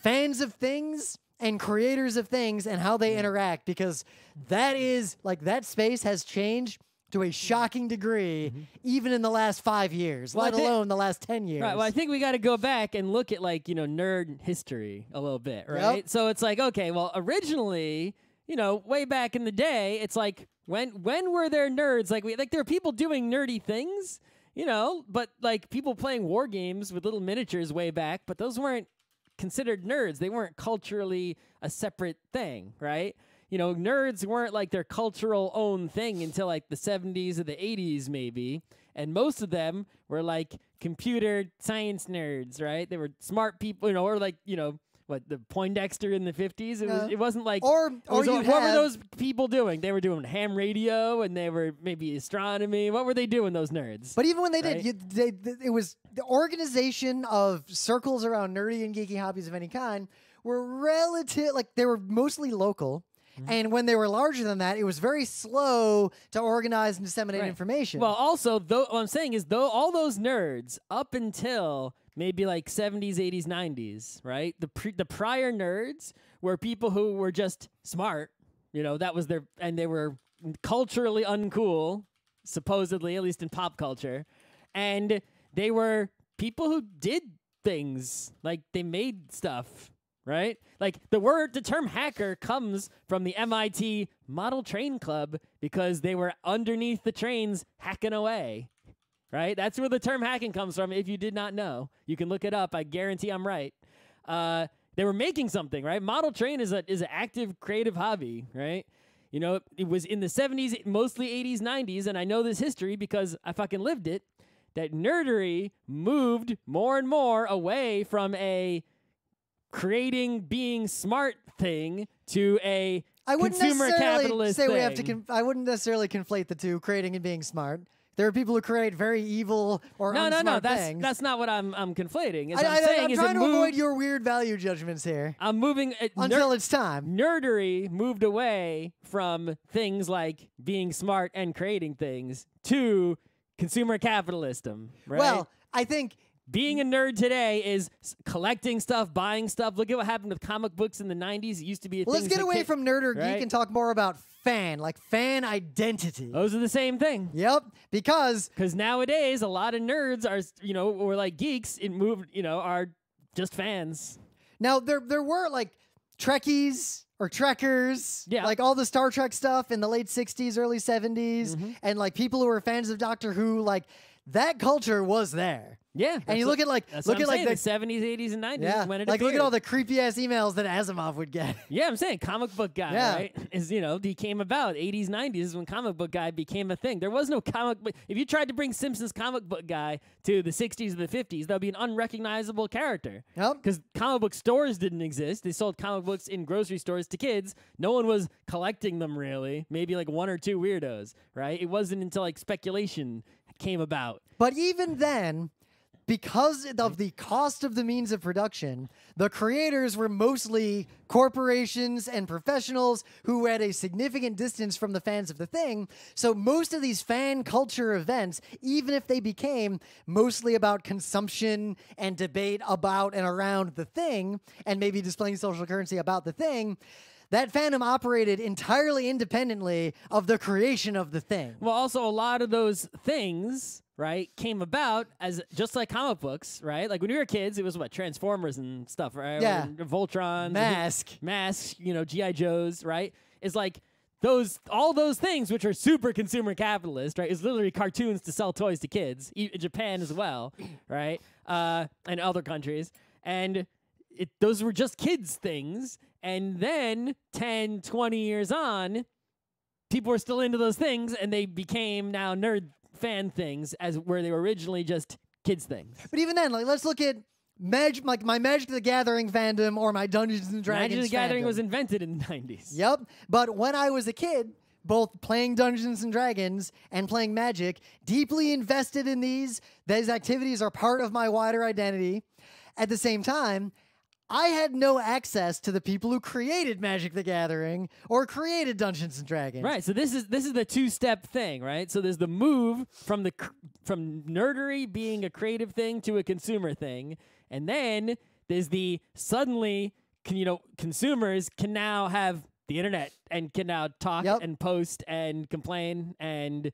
fans of things and creators of things and how they interact. Because that is, like, that space has changed to a shocking degree, even in the last 5 years, let alone the last 10 years. Right. Well, I think we got to go back and look at nerd history a little bit, right? Yep. So it's like, okay, well, originally, way back in the day, it's like when were there nerds? Like there were people doing nerdy things, but like people playing war games with little miniatures way back, but those weren't considered nerds. They weren't culturally a separate thing, right? Nerds weren't like their cultural own thing until like the 70s or the 80s maybe. And most of them were like computer science nerds, right? They were smart people, or like, what, the Poindexter in the 50s? It wasn't like... What were those people doing? They were doing ham radio and they were maybe astronomy. What were they doing, those nerds? But even when they did, it was the organization of circles around nerdy and geeky hobbies of any kind were they were mostly local. And when they were larger than that, it was very slow to organize and disseminate information. Well, also, what I'm saying is, all those nerds up until maybe like 70s, 80s, 90s, right? The prior nerds were people who were just smart. That was and they were culturally uncool, supposedly, at least in pop culture. And they were people who did things, like they made stuff. Right? Like the term hacker comes from the MIT Model Train Club because they were underneath the trains hacking away. Right? That's where the term hacking comes from. If you did not know, you can look it up. I guarantee I'm right. They were making something, right? Model train is an active creative hobby, right? It was in the 70s, mostly 80s, 90s, and I know this history because I fucking lived it, that nerdery moved more and more away from a creating being smart thing to a I wouldn't consumer necessarily capitalist say thing. we have to. I wouldn't necessarily conflate the two, creating and being smart. There are people who create very evil or unsmart things. That's not what I'm conflating. I'm trying to avoid your weird value judgments here. I'm moving until it's time. Nerdery moved away from things like being smart and creating things to consumer capitalism. Right? Well, I think being a nerd today is collecting stuff, buying stuff. Look at what happened with comic books in the 90s. It used to be a thing. Let's get away from nerd or right? geek and talk more about fan identity. Those are the same thing. Yep, because nowadays a lot of nerds are, or like geeks, are just fans. Now there were like Trekkies or Trekkers, like all the Star Trek stuff in the late 60s, early 70s, and like people who were fans of Doctor Who, like that culture was there. Yeah, and you look at like the 70s, 80s, and 90s. Yeah, when it like look appeared. at all the creepy ass emails that Asimov would get. Yeah, I'm saying comic book guy, right? He came about 80s, 90s is when comic book guy became a thing. There was no comic book. If you tried to bring Simpsons comic book guy to the 60s or the 50s, that would be an unrecognizable character. Yep. Because comic book stores didn't exist. They sold comic books in grocery stores to kids. No one was collecting them really. Maybe like one or two weirdos, right? It wasn't until like speculation came about. But even then, because of the cost of the means of production, the creators were mostly corporations and professionals who had a significant distance from the fans of the thing. So most of these fan culture events, even if they became mostly about consumption and debate about and around the thing, and maybe displaying social currency about the thing, that fandom operated entirely independently of the creation of the thing. Well, also a lot of those things, right, came about as just like comic books, right? Like when we were kids, it was what, Transformers and stuff, right? Yeah. Or Voltron, Masks, G.I. Joes, right? It's like all those things which are super consumer capitalist, right? Is literally cartoons to sell toys to kids, Japan as well, right? And other countries, and those were just kids things. And then 10, 20 years on, people were still into those things, and they became now nerd fan things where they were originally just kids things. But even then, like let's look at like my Magic the Gathering fandom or my Dungeons and Dragons Magic the Gathering fandom. was invented in the 90s. Yep. But when I was a kid, both playing Dungeons and Dragons and playing Magic, deeply invested in these activities are part of my wider identity. At the same time, I had no access to the people who created Magic the Gathering or created Dungeons and Dragons. Right. So this is the two-step thing, right? So there's the move from nerdery being a creative thing to a consumer thing, and then there's the suddenly consumers can now have the internet and can now talk and post and complain and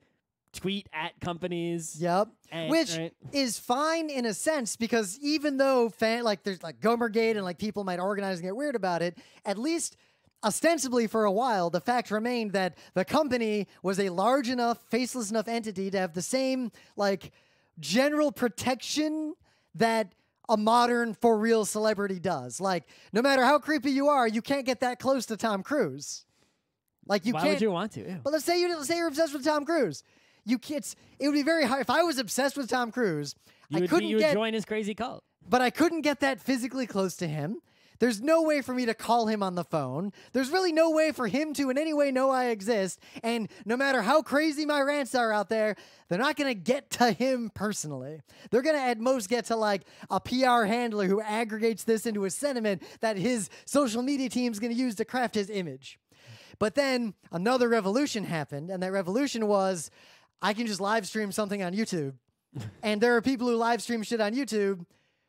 tweet at companies. Yep. Which is fine in a sense, because even though there's like Gomergate and like people might organize and get weird about it, at least ostensibly for a while, the fact remained that the company was a large enough, faceless enough entity to have the same like general protection that a modern for real celebrity does. Like no matter how creepy you are, you can't get that close to Tom Cruise. Like you can't. Why would you want to? Ew. But let's say you're obsessed with Tom Cruise. It would be very hard. If I was obsessed with Tom Cruise, you would join his crazy cult. But I couldn't get that physically close to him. There's no way for me to call him on the phone. There's really no way for him to in any way know I exist. And no matter how crazy my rants are out there, they're not going to get to him personally. They're going to at most get to like a PR handler who aggregates this into a sentiment that his social media team is going to use to craft his image. But then another revolution happened, and that revolution was I can just live stream something on YouTube. And there are people who live stream shit on YouTube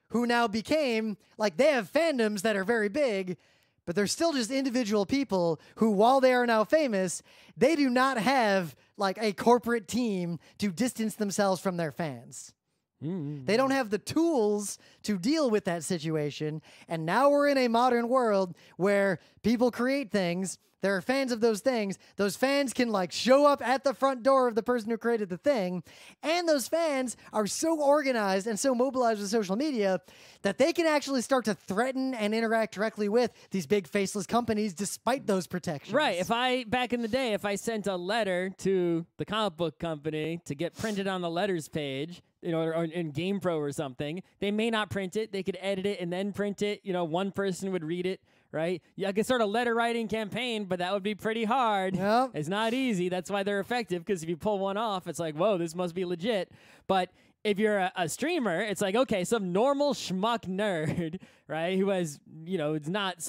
who now became, like, they have fandoms that are very big, but they're still just individual people who, while they are now famous, they do not have, like, a corporate team to distance themselves from their fans. They don't have the tools to deal with that situation. And now we're in a modern world where people create things. There are fans of those things. Those fans can like show up at the front door of the person who created the thing. And those fans are so organized and so mobilized with social media that they can actually start to threaten and interact directly with these big faceless companies despite those protections. Right. Back in the day, if I sent a letter to the comic book company to get printed on the letters page, or in GamePro or something. They may not print it. They could edit it and then print it. One person would read it, right? Yeah, I could start a letter writing campaign, but that would be pretty hard. Yep. It's not easy. That's why they're effective, because if you pull one off, it's like, whoa, this must be legit. But if you're a streamer, it's like, okay, some normal schmuck nerd, right, who has, it's not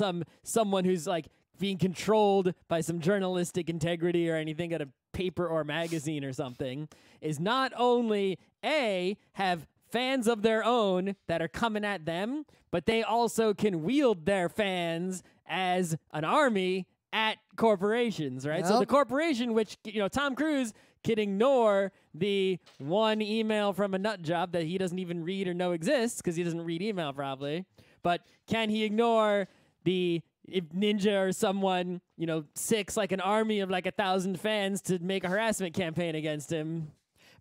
someone who's like being controlled by some journalistic integrity or anything at a paper or magazine or something, is not only have fans of their own that are coming at them, but they also can wield their fans as an army at corporations, right? Yep. So the corporation, which, Tom Cruise can ignore the one email from a nut job that he doesn't even read or know exists, because he doesn't read email probably, but can he ignore if Ninja or someone, six like an army of like 1,000 fans to make a harassment campaign against him?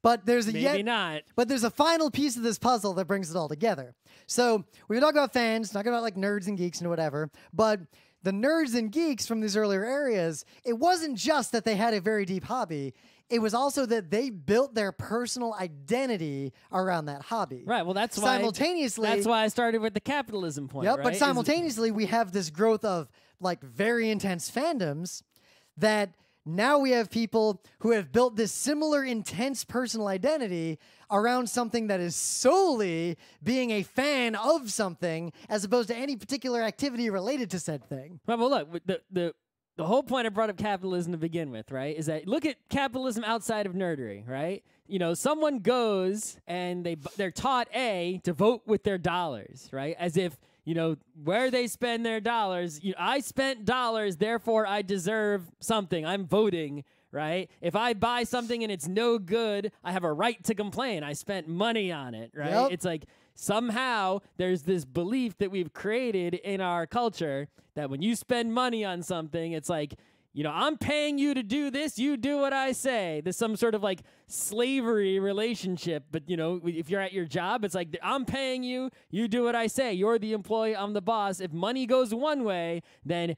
But there's Maybe not. But there's a final piece of this puzzle that brings it all together. So we talk about fans, talking about like nerds and geeks and whatever, but the nerds and geeks from these earlier areas, it wasn't just that they had a very deep hobby. It was also that they built their personal identity around that hobby. Right. Well, that's why I started with the capitalism point. Yep. Right? But simultaneously, we have this growth of like very intense fandoms that now we have people who have built this similar intense personal identity around something that is solely being a fan of something, as opposed to any particular activity related to said thing. Right. Well, look, the whole point I brought up capitalism to begin with, right, is that look at capitalism outside of nerdery, right? Someone goes and they're taught to vote with their dollars, right? As if, where they spend their dollars, I spent dollars, therefore I deserve something. I'm voting, right? If I buy something and it's no good, I have a right to complain. I spent money on it, right? Yep. It's like somehow there's this belief that we've created in our culture that when you spend money on something, it's like, I'm paying you to do this, you do what I say. There's some sort of like slavery relationship, but if you're at your job, it's like, I'm paying you, you do what I say. You're the employee, I'm the boss. If money goes one way, then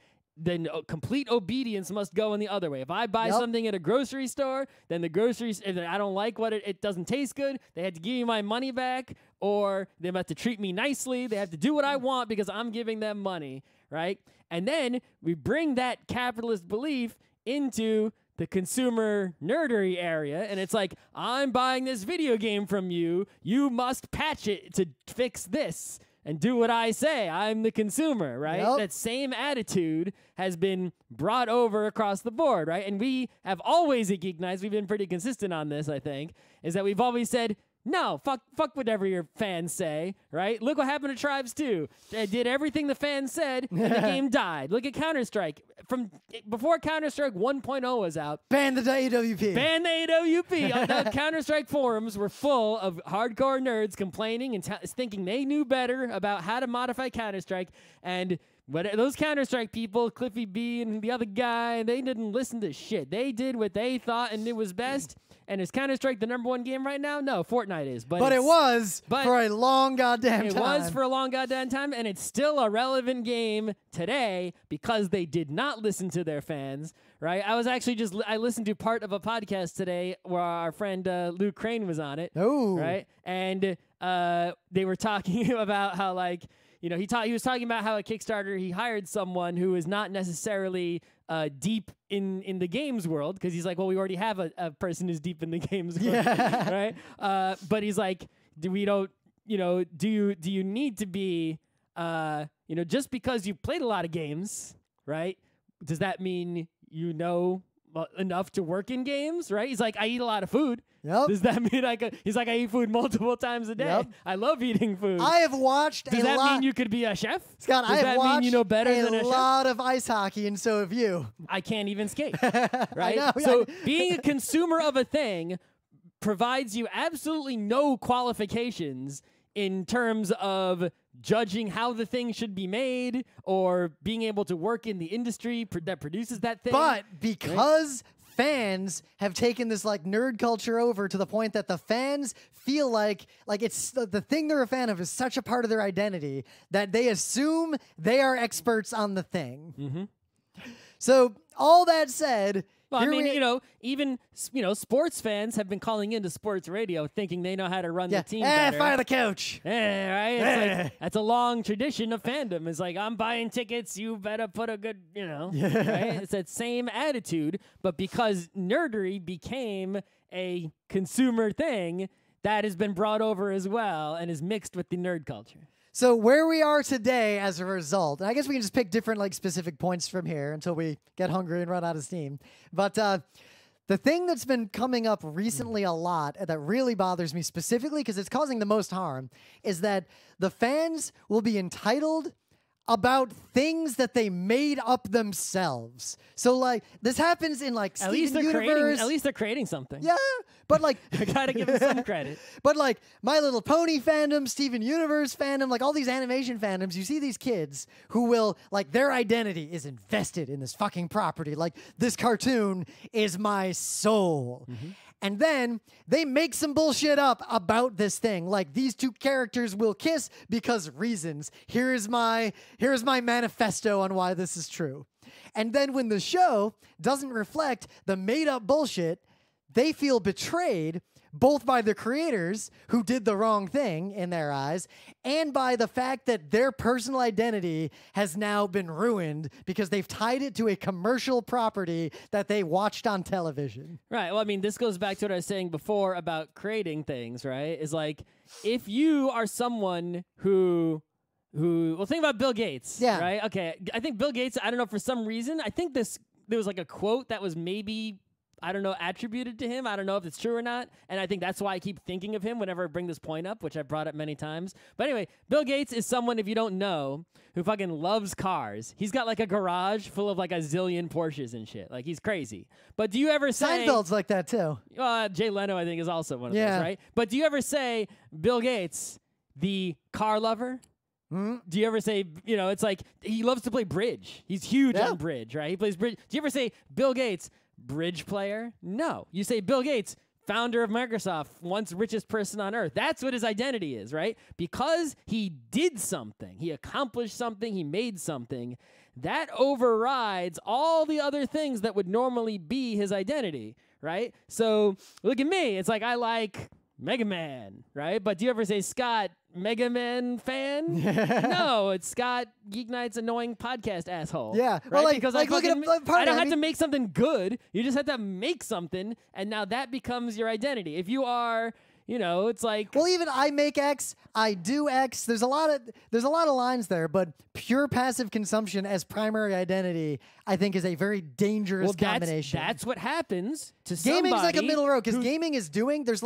complete obedience must go in the other way. If I buy something at a grocery store, then if I don't like what it doesn't taste good, they have to give me my money back, or they have to treat me nicely. They have to do what I want because I'm giving them money, right? And then we bring that capitalist belief into the consumer nerdery area, and it's like, I'm buying this video game from you. You must patch it to fix this and do what I say. I'm the consumer, right? Yep. That same attitude has been brought over across the board, right? And we have always at GeekNights, we've been pretty consistent on this, I think, is that we've always said, no, fuck whatever your fans say, right? Look what happened to Tribes 2. They did everything the fans said, and the game died. Look at Counter-Strike. From before Counter-Strike 1.0 was out. Ban the AWP. Ban the AWP. The Counter-Strike forums were full of hardcore nerds complaining and thinking they knew better about how to modify Counter-Strike, and those Counter-Strike people, Cliffy B and the other guy, they didn't listen to shit. They did what they thought and it was best. And is Counter-Strike the #1 game right now? No, Fortnite is. But it was for a long goddamn time. It was for a long goddamn time, and it's still a relevant game today because they did not listen to their fans, right? I was actually I listened to part of a podcast today where our friend Luke Crane was on it. Oh. Right? And they were talking about how, like, he was talking about how at Kickstarter he hired someone who is not necessarily deep in the games world, because he's like, well, we already have a person who's deep in the games world, right? But he's like, do you need to be, just because you played a lot of games, right? Does that mean enough to work in games, right? He's like, I eat a lot of food. Yep. Does that mean he's like, I eat food multiple times a day. Yep. I love eating food. I have watched Does that mean you could be a chef? Scott, Does that mean you know better than a chef? a lot of ice hockey, and so have you. I can't even skate, right? I know, So being a consumer of a thing provides you absolutely no qualifications in terms of judging how the thing should be made or being able to work in the industry that produces that thing. But because fans have taken this like nerd culture over to the point that the fans feel like it's the thing they're a fan of is such a part of their identity that they assume they are experts on the thing. Mm-hmm. So all that said, Well, I mean, even sports fans have been calling into sports radio thinking they know how to run the team better. Fire the coach. Right? It's like, that's a long tradition of fandom. It's like, I'm buying tickets, you better put a good, right? It's that same attitude, but because nerdery became a consumer thing, that has been brought over as well and is mixed with the nerd culture. So where we are today as a result, and I guess we can just pick different specific points from here until we get hungry and run out of steam. But the thing that's been coming up recently a lot that really bothers me specifically because it's causing the most harm is that the fans will be entitled about things that they made up themselves. So this happens in Steven Universe. At least they're creating something. Yeah, but I gotta give them some credit. But My Little Pony fandom, Steven Universe fandom, all these animation fandoms, you see these kids who will their identity is invested in this fucking property. This cartoon is my soul. Mm-hmm. And then they make some bullshit up about this thing. These two characters will kiss because reasons. Here's my manifesto on why this is true. And then when the show doesn't reflect the made-up bullshit, they feel betrayed both by the creators who did the wrong thing in their eyes and by the fact that their personal identity has now been ruined because they've tied it to a commercial property that they watched on television. Right. Well, I mean, this goes back to what I was saying before about creating things, right? Is if you are someone who think about Bill Gates, yeah. Right? Okay. I think Bill Gates, I don't know, for some reason, I think there was a quote that was maybe attributed to him. I don't know if it's true or not. And I think that's why I keep thinking of him whenever I bring this point up, which I've brought up many times. But anyway, Bill Gates is someone, if you don't know, who fucking loves cars. He's got a garage full of a zillion Porsches and shit. He's crazy. But do you ever say... Seinfeld's like that too. Jay Leno, I think, is also one of those, right? But do you ever say Bill Gates, the car lover? Mm-hmm. Do you ever say, it's he loves to play bridge. He's huge on bridge, right? He plays bridge. Do you ever say Bill Gates, bridge player? No. You say Bill Gates, founder of Microsoft, once richest person on earth. That's what his identity is, right? Because he did something, he accomplished something, he made something, that overrides all the other things that would normally be his identity, right? So look at me. It's I like Mega Man, right? But do you ever say, Scott, Mega Man fan? No, it's Scott, GeekNights annoying podcast asshole. Yeah, right? well, Because I don't have to make something good. You just have to make something, and now that becomes your identity. If you are, it's well, even I make X, I do X. There's a lot of lines there, but pure passive consumption as primary identity, I think, is a very dangerous combination. That's what happens to somebody. Gaming is a middle road because gaming is doing. There's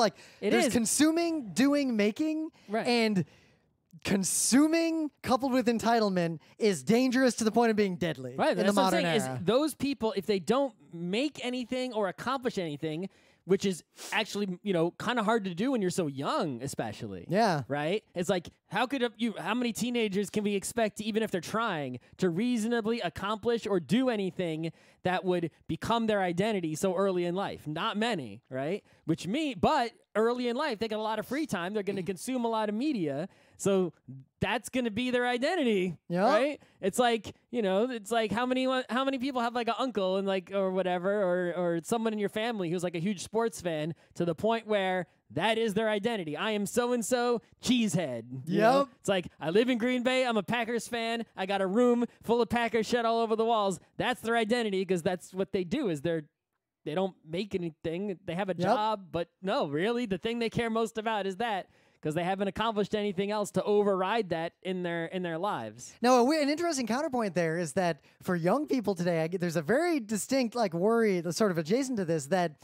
consuming, doing, making, right. And consuming coupled with entitlement is dangerous to the point of being deadly. Right. In the modern era. Is those people, if they don't make anything or accomplish anything, which is actually, kind of hard to do when you're so young, especially. Yeah. Right? It's how many teenagers can we expect, even if they're trying, to reasonably accomplish or do anything that would become their identity so early in life? Not many, right? But early in life, they got a lot of free time. They're going to consume a lot of media. So that's going to be their identity, right? It's how many people have an uncle and or whatever, or someone in your family who's a huge sports fan to the point where that is their identity. I am so-and-so cheesehead. Yep. It's I live in Green Bay. I'm a Packers fan. I got a room full of Packers shit all over the walls. That's their identity because that's what they do is they don't make anything. They have a job, but no, really, the thing they care most about is that. Because they haven't accomplished anything else to override that in their lives. Now, an interesting counterpoint there is that for young people today, there's a very distinct worry that's sort of adjacent to this, that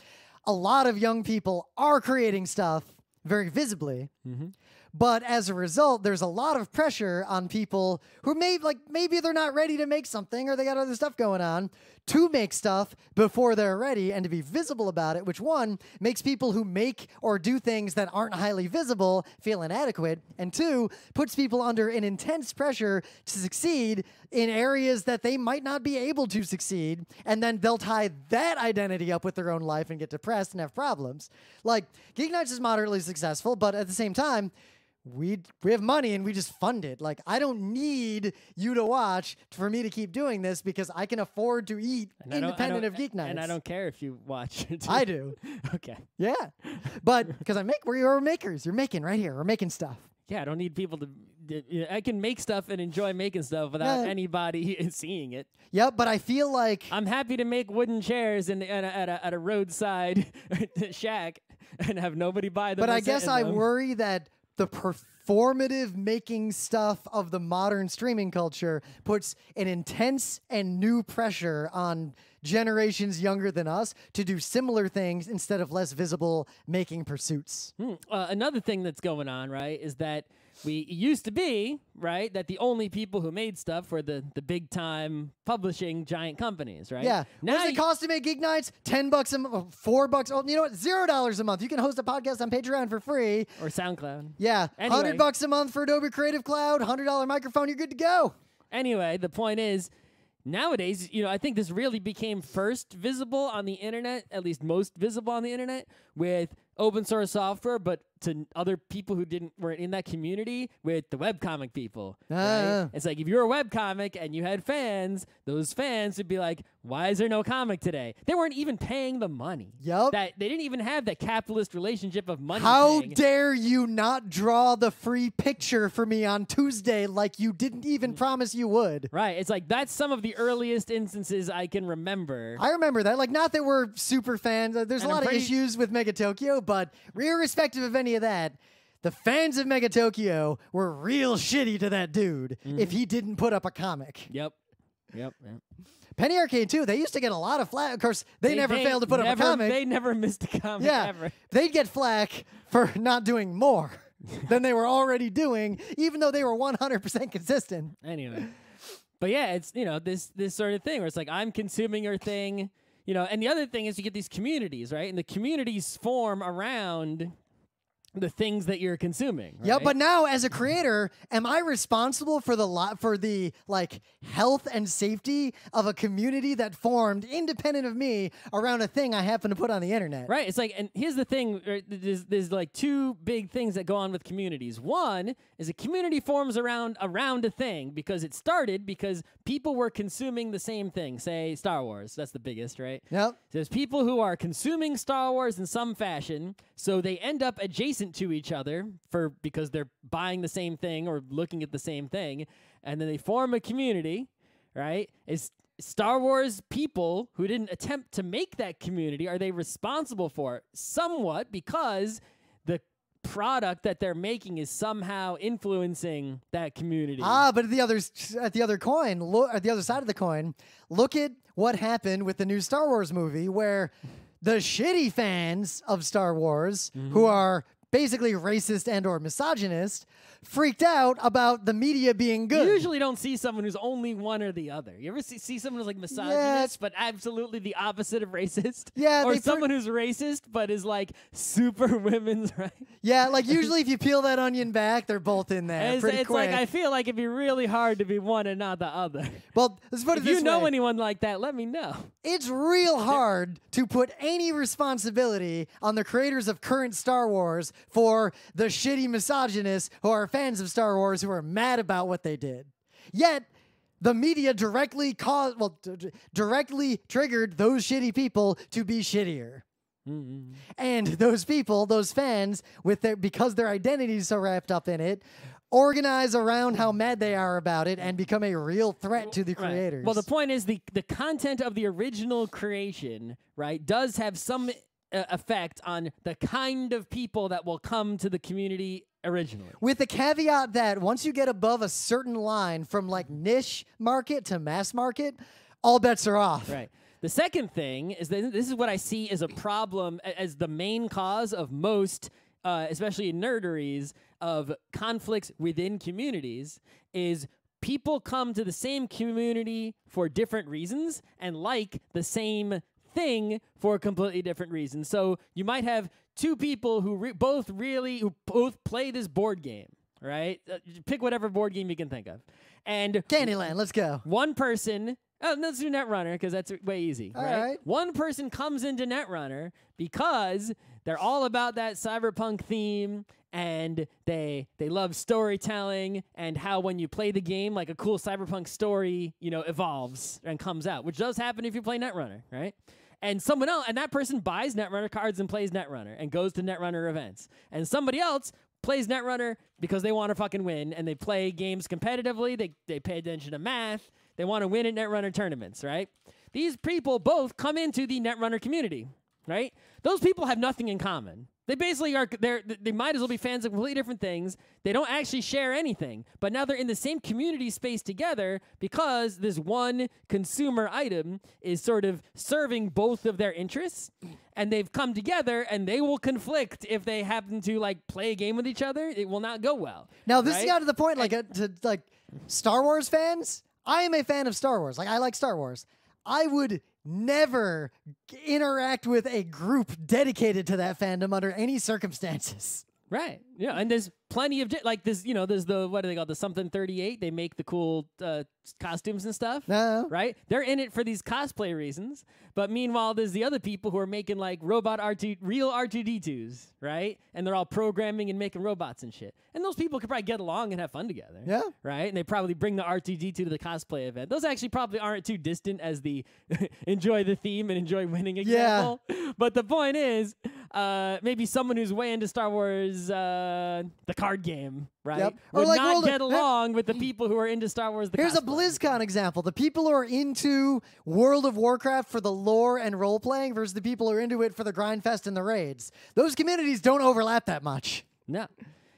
a lot of young people are creating stuff very visibly. Mm-hmm. But as a result, there's a lot of pressure on people who maybe they're not ready to make something or they got other stuff going on to make stuff before they're ready and to be visible about it, which one makes people who make or do things that aren't highly visible feel inadequate, and two, puts people under an intense pressure to succeed in areas that they might not be able to succeed, and then they'll tie that identity up with their own life and get depressed and have problems. GeekNights is moderately successful, but at the same time, we have money and we just fund it. Like, I don't need you to watch for me to keep doing this because I can afford to eat independent of Geek Nights. And I don't care if you watch it. I do. Okay. Yeah. But because we're makers. You're making right here. We're making stuff. Yeah, I don't need people to. I can make stuff and enjoy making stuff without anybody seeing it. Yep, but I feel like I'm happy to make wooden chairs at a roadside shack and have nobody buy them. But I guess I worry that the performative making stuff of the modern streaming culture puts an intense and new pressure on generations younger than us to do similar things instead of less visible making pursuits. Another thing that's going on, right, is that it used to be, right, that the only people who made stuff were the big time publishing giant companies, right? Yeah. Now what does it cost to make Geek Nights? $10 a month, $4. Oh, you know what? $0 a month. You can host a podcast on Patreon for free. Or SoundCloud. Yeah. Anyway. $100 a month for Adobe Creative Cloud, $100 microphone, you're good to go. Anyway, the point is, nowadays, I think this really became first visible on the internet, at least most visible on the internet, with open source software, but to other people who weren't in that community, with the webcomic people. Right? It's like if you're a webcomic and you had fans, those fans would be like, why is there no comic today? They weren't even paying the money. Yep. They didn't even have that capitalist relationship of money. How paying. dare you not draw the free picture for me on Tuesday like you didn't even promise you would? Right. It's like that's some of the earliest instances I can remember. I remember that. Like, not that we're super fans. There's a lot of issues with Mega Tokyo, but irrespective of any of that, the fans of Mega Tokyo were real shitty to that dude if he didn't put up a comic. Yep. Penny Arcade, too, they used to get a lot of flack. Of course, they never failed to put up a comic. They never missed a comic ever. They'd get flack for not doing more than they were already doing, even though they were 100% consistent. Anyway. But yeah, it's, this sort of thing where it's like, I'm consuming your thing, and the other thing is you get these communities, right? And the communities form around the things that you're consuming. Right? Yeah, but now as a creator, am I responsible for the health and safety of a community that formed independent of me around a thing I happen to put on the internet? Right. It's like, and here's the thing, right? There's like two big things that go on with communities. One is a community forms around a thing because it started because people were consuming the same thing. Say Star Wars. That's the biggest, right? Yep. There's people who are consuming Star Wars in some fashion, so they end up adjacent to each other because they're buying the same thing or looking at the same thing, and then they form a community, right? Is Star Wars people who didn't attempt to make that community, are they responsible for it? Somewhat, because the product that they're making is somehow influencing that community. But at the other side of the coin, look at what happened with the new Star Wars movie, where the shitty fans of Star Wars, who are basically racist and or misogynist, freaked out about the media being good. You usually don't see someone who's only one or the other. You ever see someone who's like misogynist, but absolutely the opposite of racist? Yeah. Or someone who's racist, but is like super women's right? Yeah, like usually if you peel that onion back, they're both in there pretty quick. It's like, I feel like it'd be really hard to be one and not the other. Well, let's put it this way. If you know anyone like that, let me know. It's real hard to put any responsibility on the creators of current Star Wars for the shitty misogynists who are fans of Star Wars who are mad about what they did. Yet, the media directly triggered those shitty people to be shittier. Mm-hmm. And those people, those fans, because their identity is so wrapped up in it, organize around how mad they are about it and become a real threat to the creators. Well, the point is the content of the original creation, right, does have some effect on the kind of people that will come to the community originally. With the caveat that once you get above a certain line from like niche market to mass market, all bets are off. Right. The second thing is that this is what I see as a problem, as the main cause of most, especially in nerderies, of conflicts within communities, is people come to the same community for different reasons and like the same thing for completely different reasons. So you might have two people who both play this board game, right? Pick whatever board game you can think of. And Candyland, let's go. One person, let's do Netrunner because that's way easy. All right. One person comes into Netrunner because they're all about that cyberpunk theme and they love storytelling and how when you play the game, like a cool cyberpunk story, evolves and comes out, which does happen if you play Netrunner, right? And someone else, and that person buys Netrunner cards and plays Netrunner and goes to Netrunner events. And somebody else plays Netrunner because they want to fucking win, and they play games competitively. They pay attention to math. They want to win at Netrunner tournaments, right? These people both come into the Netrunner community, right? Those people have nothing in common. They basically they might as well be fans of completely different things. They don't actually share anything, but now they're in the same community space together because this one consumer item is sort of serving both of their interests, and they've come together, and they will conflict if they happen to play a game with each other. It will not go well. Now this got to the point to Star Wars fans. I am a fan of Star Wars. I like Star Wars. I would never interact with a group dedicated to that fandom under any circumstances. Right. Yeah, and there's plenty of this. There's the what do they call the something 38? They make the cool costumes and stuff. No. Right. They're in it for these cosplay reasons. But meanwhile, there's the other people who are making robot real R2D2s, right? And they're all programming and making robots and shit. And those people could probably get along and have fun together. Yeah. Right. And they probably bring the R2D2 to the cosplay event. Those actually probably aren't too distant as the enjoy the theme and enjoy winning example. Yeah. But the point is, maybe someone who's way into Star Wars, the card game, right? Yep. Would not get along with the people who are into Star Wars. Here's a BlizzCon example. The people who are into World of Warcraft for the lore and role-playing versus the people who are into it for the grindfest and the raids. Those communities don't overlap that much. No.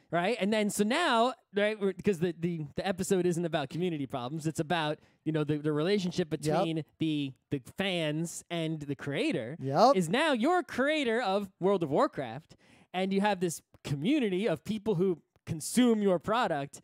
Right? And then, so now, right, because the episode isn't about community problems, it's about, the relationship between the fans and the creator. Yep. Is now you're a creator of World of Warcraft, and you have this community of people who consume your product,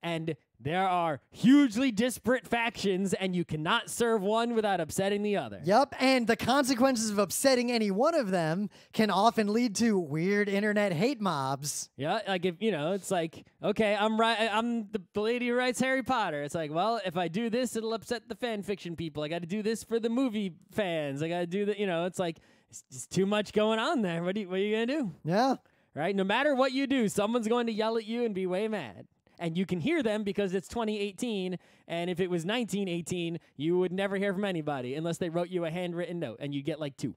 and there are hugely disparate factions, and you cannot serve one without upsetting the other. Yep, and the consequences of upsetting any one of them can often lead to weird internet hate mobs. Yeah, if it's like, okay, I'm the lady who writes Harry Potter. It's like, well, if I do this, it'll upset the fan fiction people. I got to do this for the movie fans. I got to do that. It's like it's just too much going on there. What are you gonna do? Yeah. Right? No matter what you do, someone's going to yell at you and be way mad. And you can hear them because it's 2018, and if it was 1918, you would never hear from anybody unless they wrote you a handwritten note, and you get 2.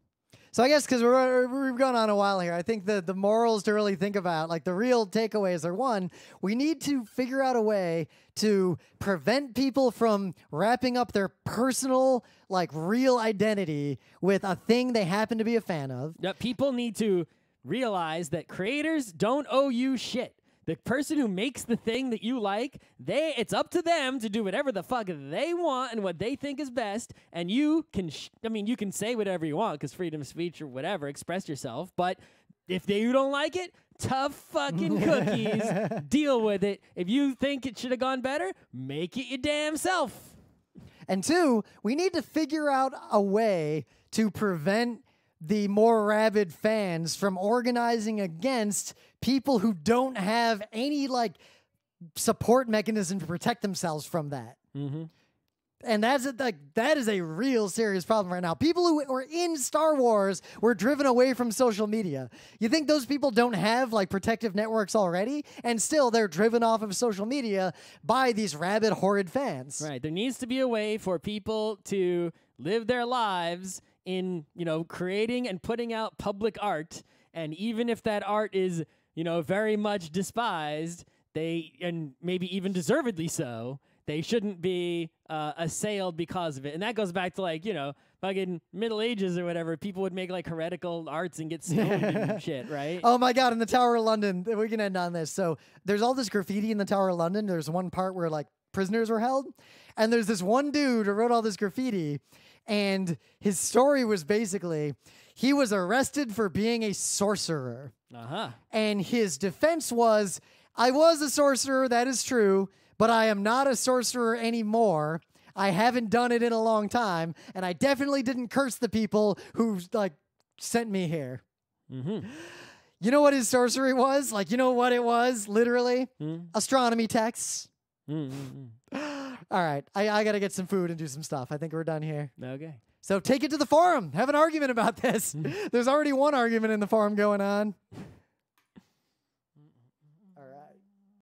So I guess because we've gone on a while here, I think the morals to really think about, the real takeaways are, one, we need to figure out a way to prevent people from wrapping up their personal, real identity with a thing they happen to be a fan of. Yeah, people need to realize that creators don't owe you shit. The person who makes the thing that you like, it's up to them to do whatever the fuck they want and what they think is best. And you can, you can say whatever you want because freedom of speech or whatever, express yourself. But if you don't like it, tough fucking cookies. Deal with it. If you think it should have gone better, make it your damn self. And two, we need to figure out a way to prevent the more rabid fans from organizing against people who don't have any support mechanism to protect themselves from that. Mm-hmm. And that is a real serious problem right now. People who are in Star Wars were driven away from social media. You think those people don't have protective networks already? And still they're driven off of social media by these rabid, horrid fans. Right. There needs to be a way for people to live their lives in, creating and putting out public art. And even if that art is, very much despised, and maybe even deservedly so, they shouldn't be assailed because of it. And that goes back to fucking Middle Ages or whatever. People would make heretical arts and get stoned and shit, right? Oh my God, in the Tower of London, we can end on this. So there's all this graffiti in the Tower of London. There's one part where prisoners were held. And there's this one dude who wrote all this graffiti. And his story was basically, he was arrested for being a sorcerer. Uh-huh. And his defense was, I was a sorcerer, that is true, but I am not a sorcerer anymore. I haven't done it in a long time, and I definitely didn't curse the people who, sent me here. Mm-hmm. You know what his sorcery was? You know what it was, literally? Astronomy texts. Mm-hmm. All right, I got to get some food and do some stuff. I think we're done here. Okay. So take it to the forum. Have an argument about this. There's already one argument in the forum going on.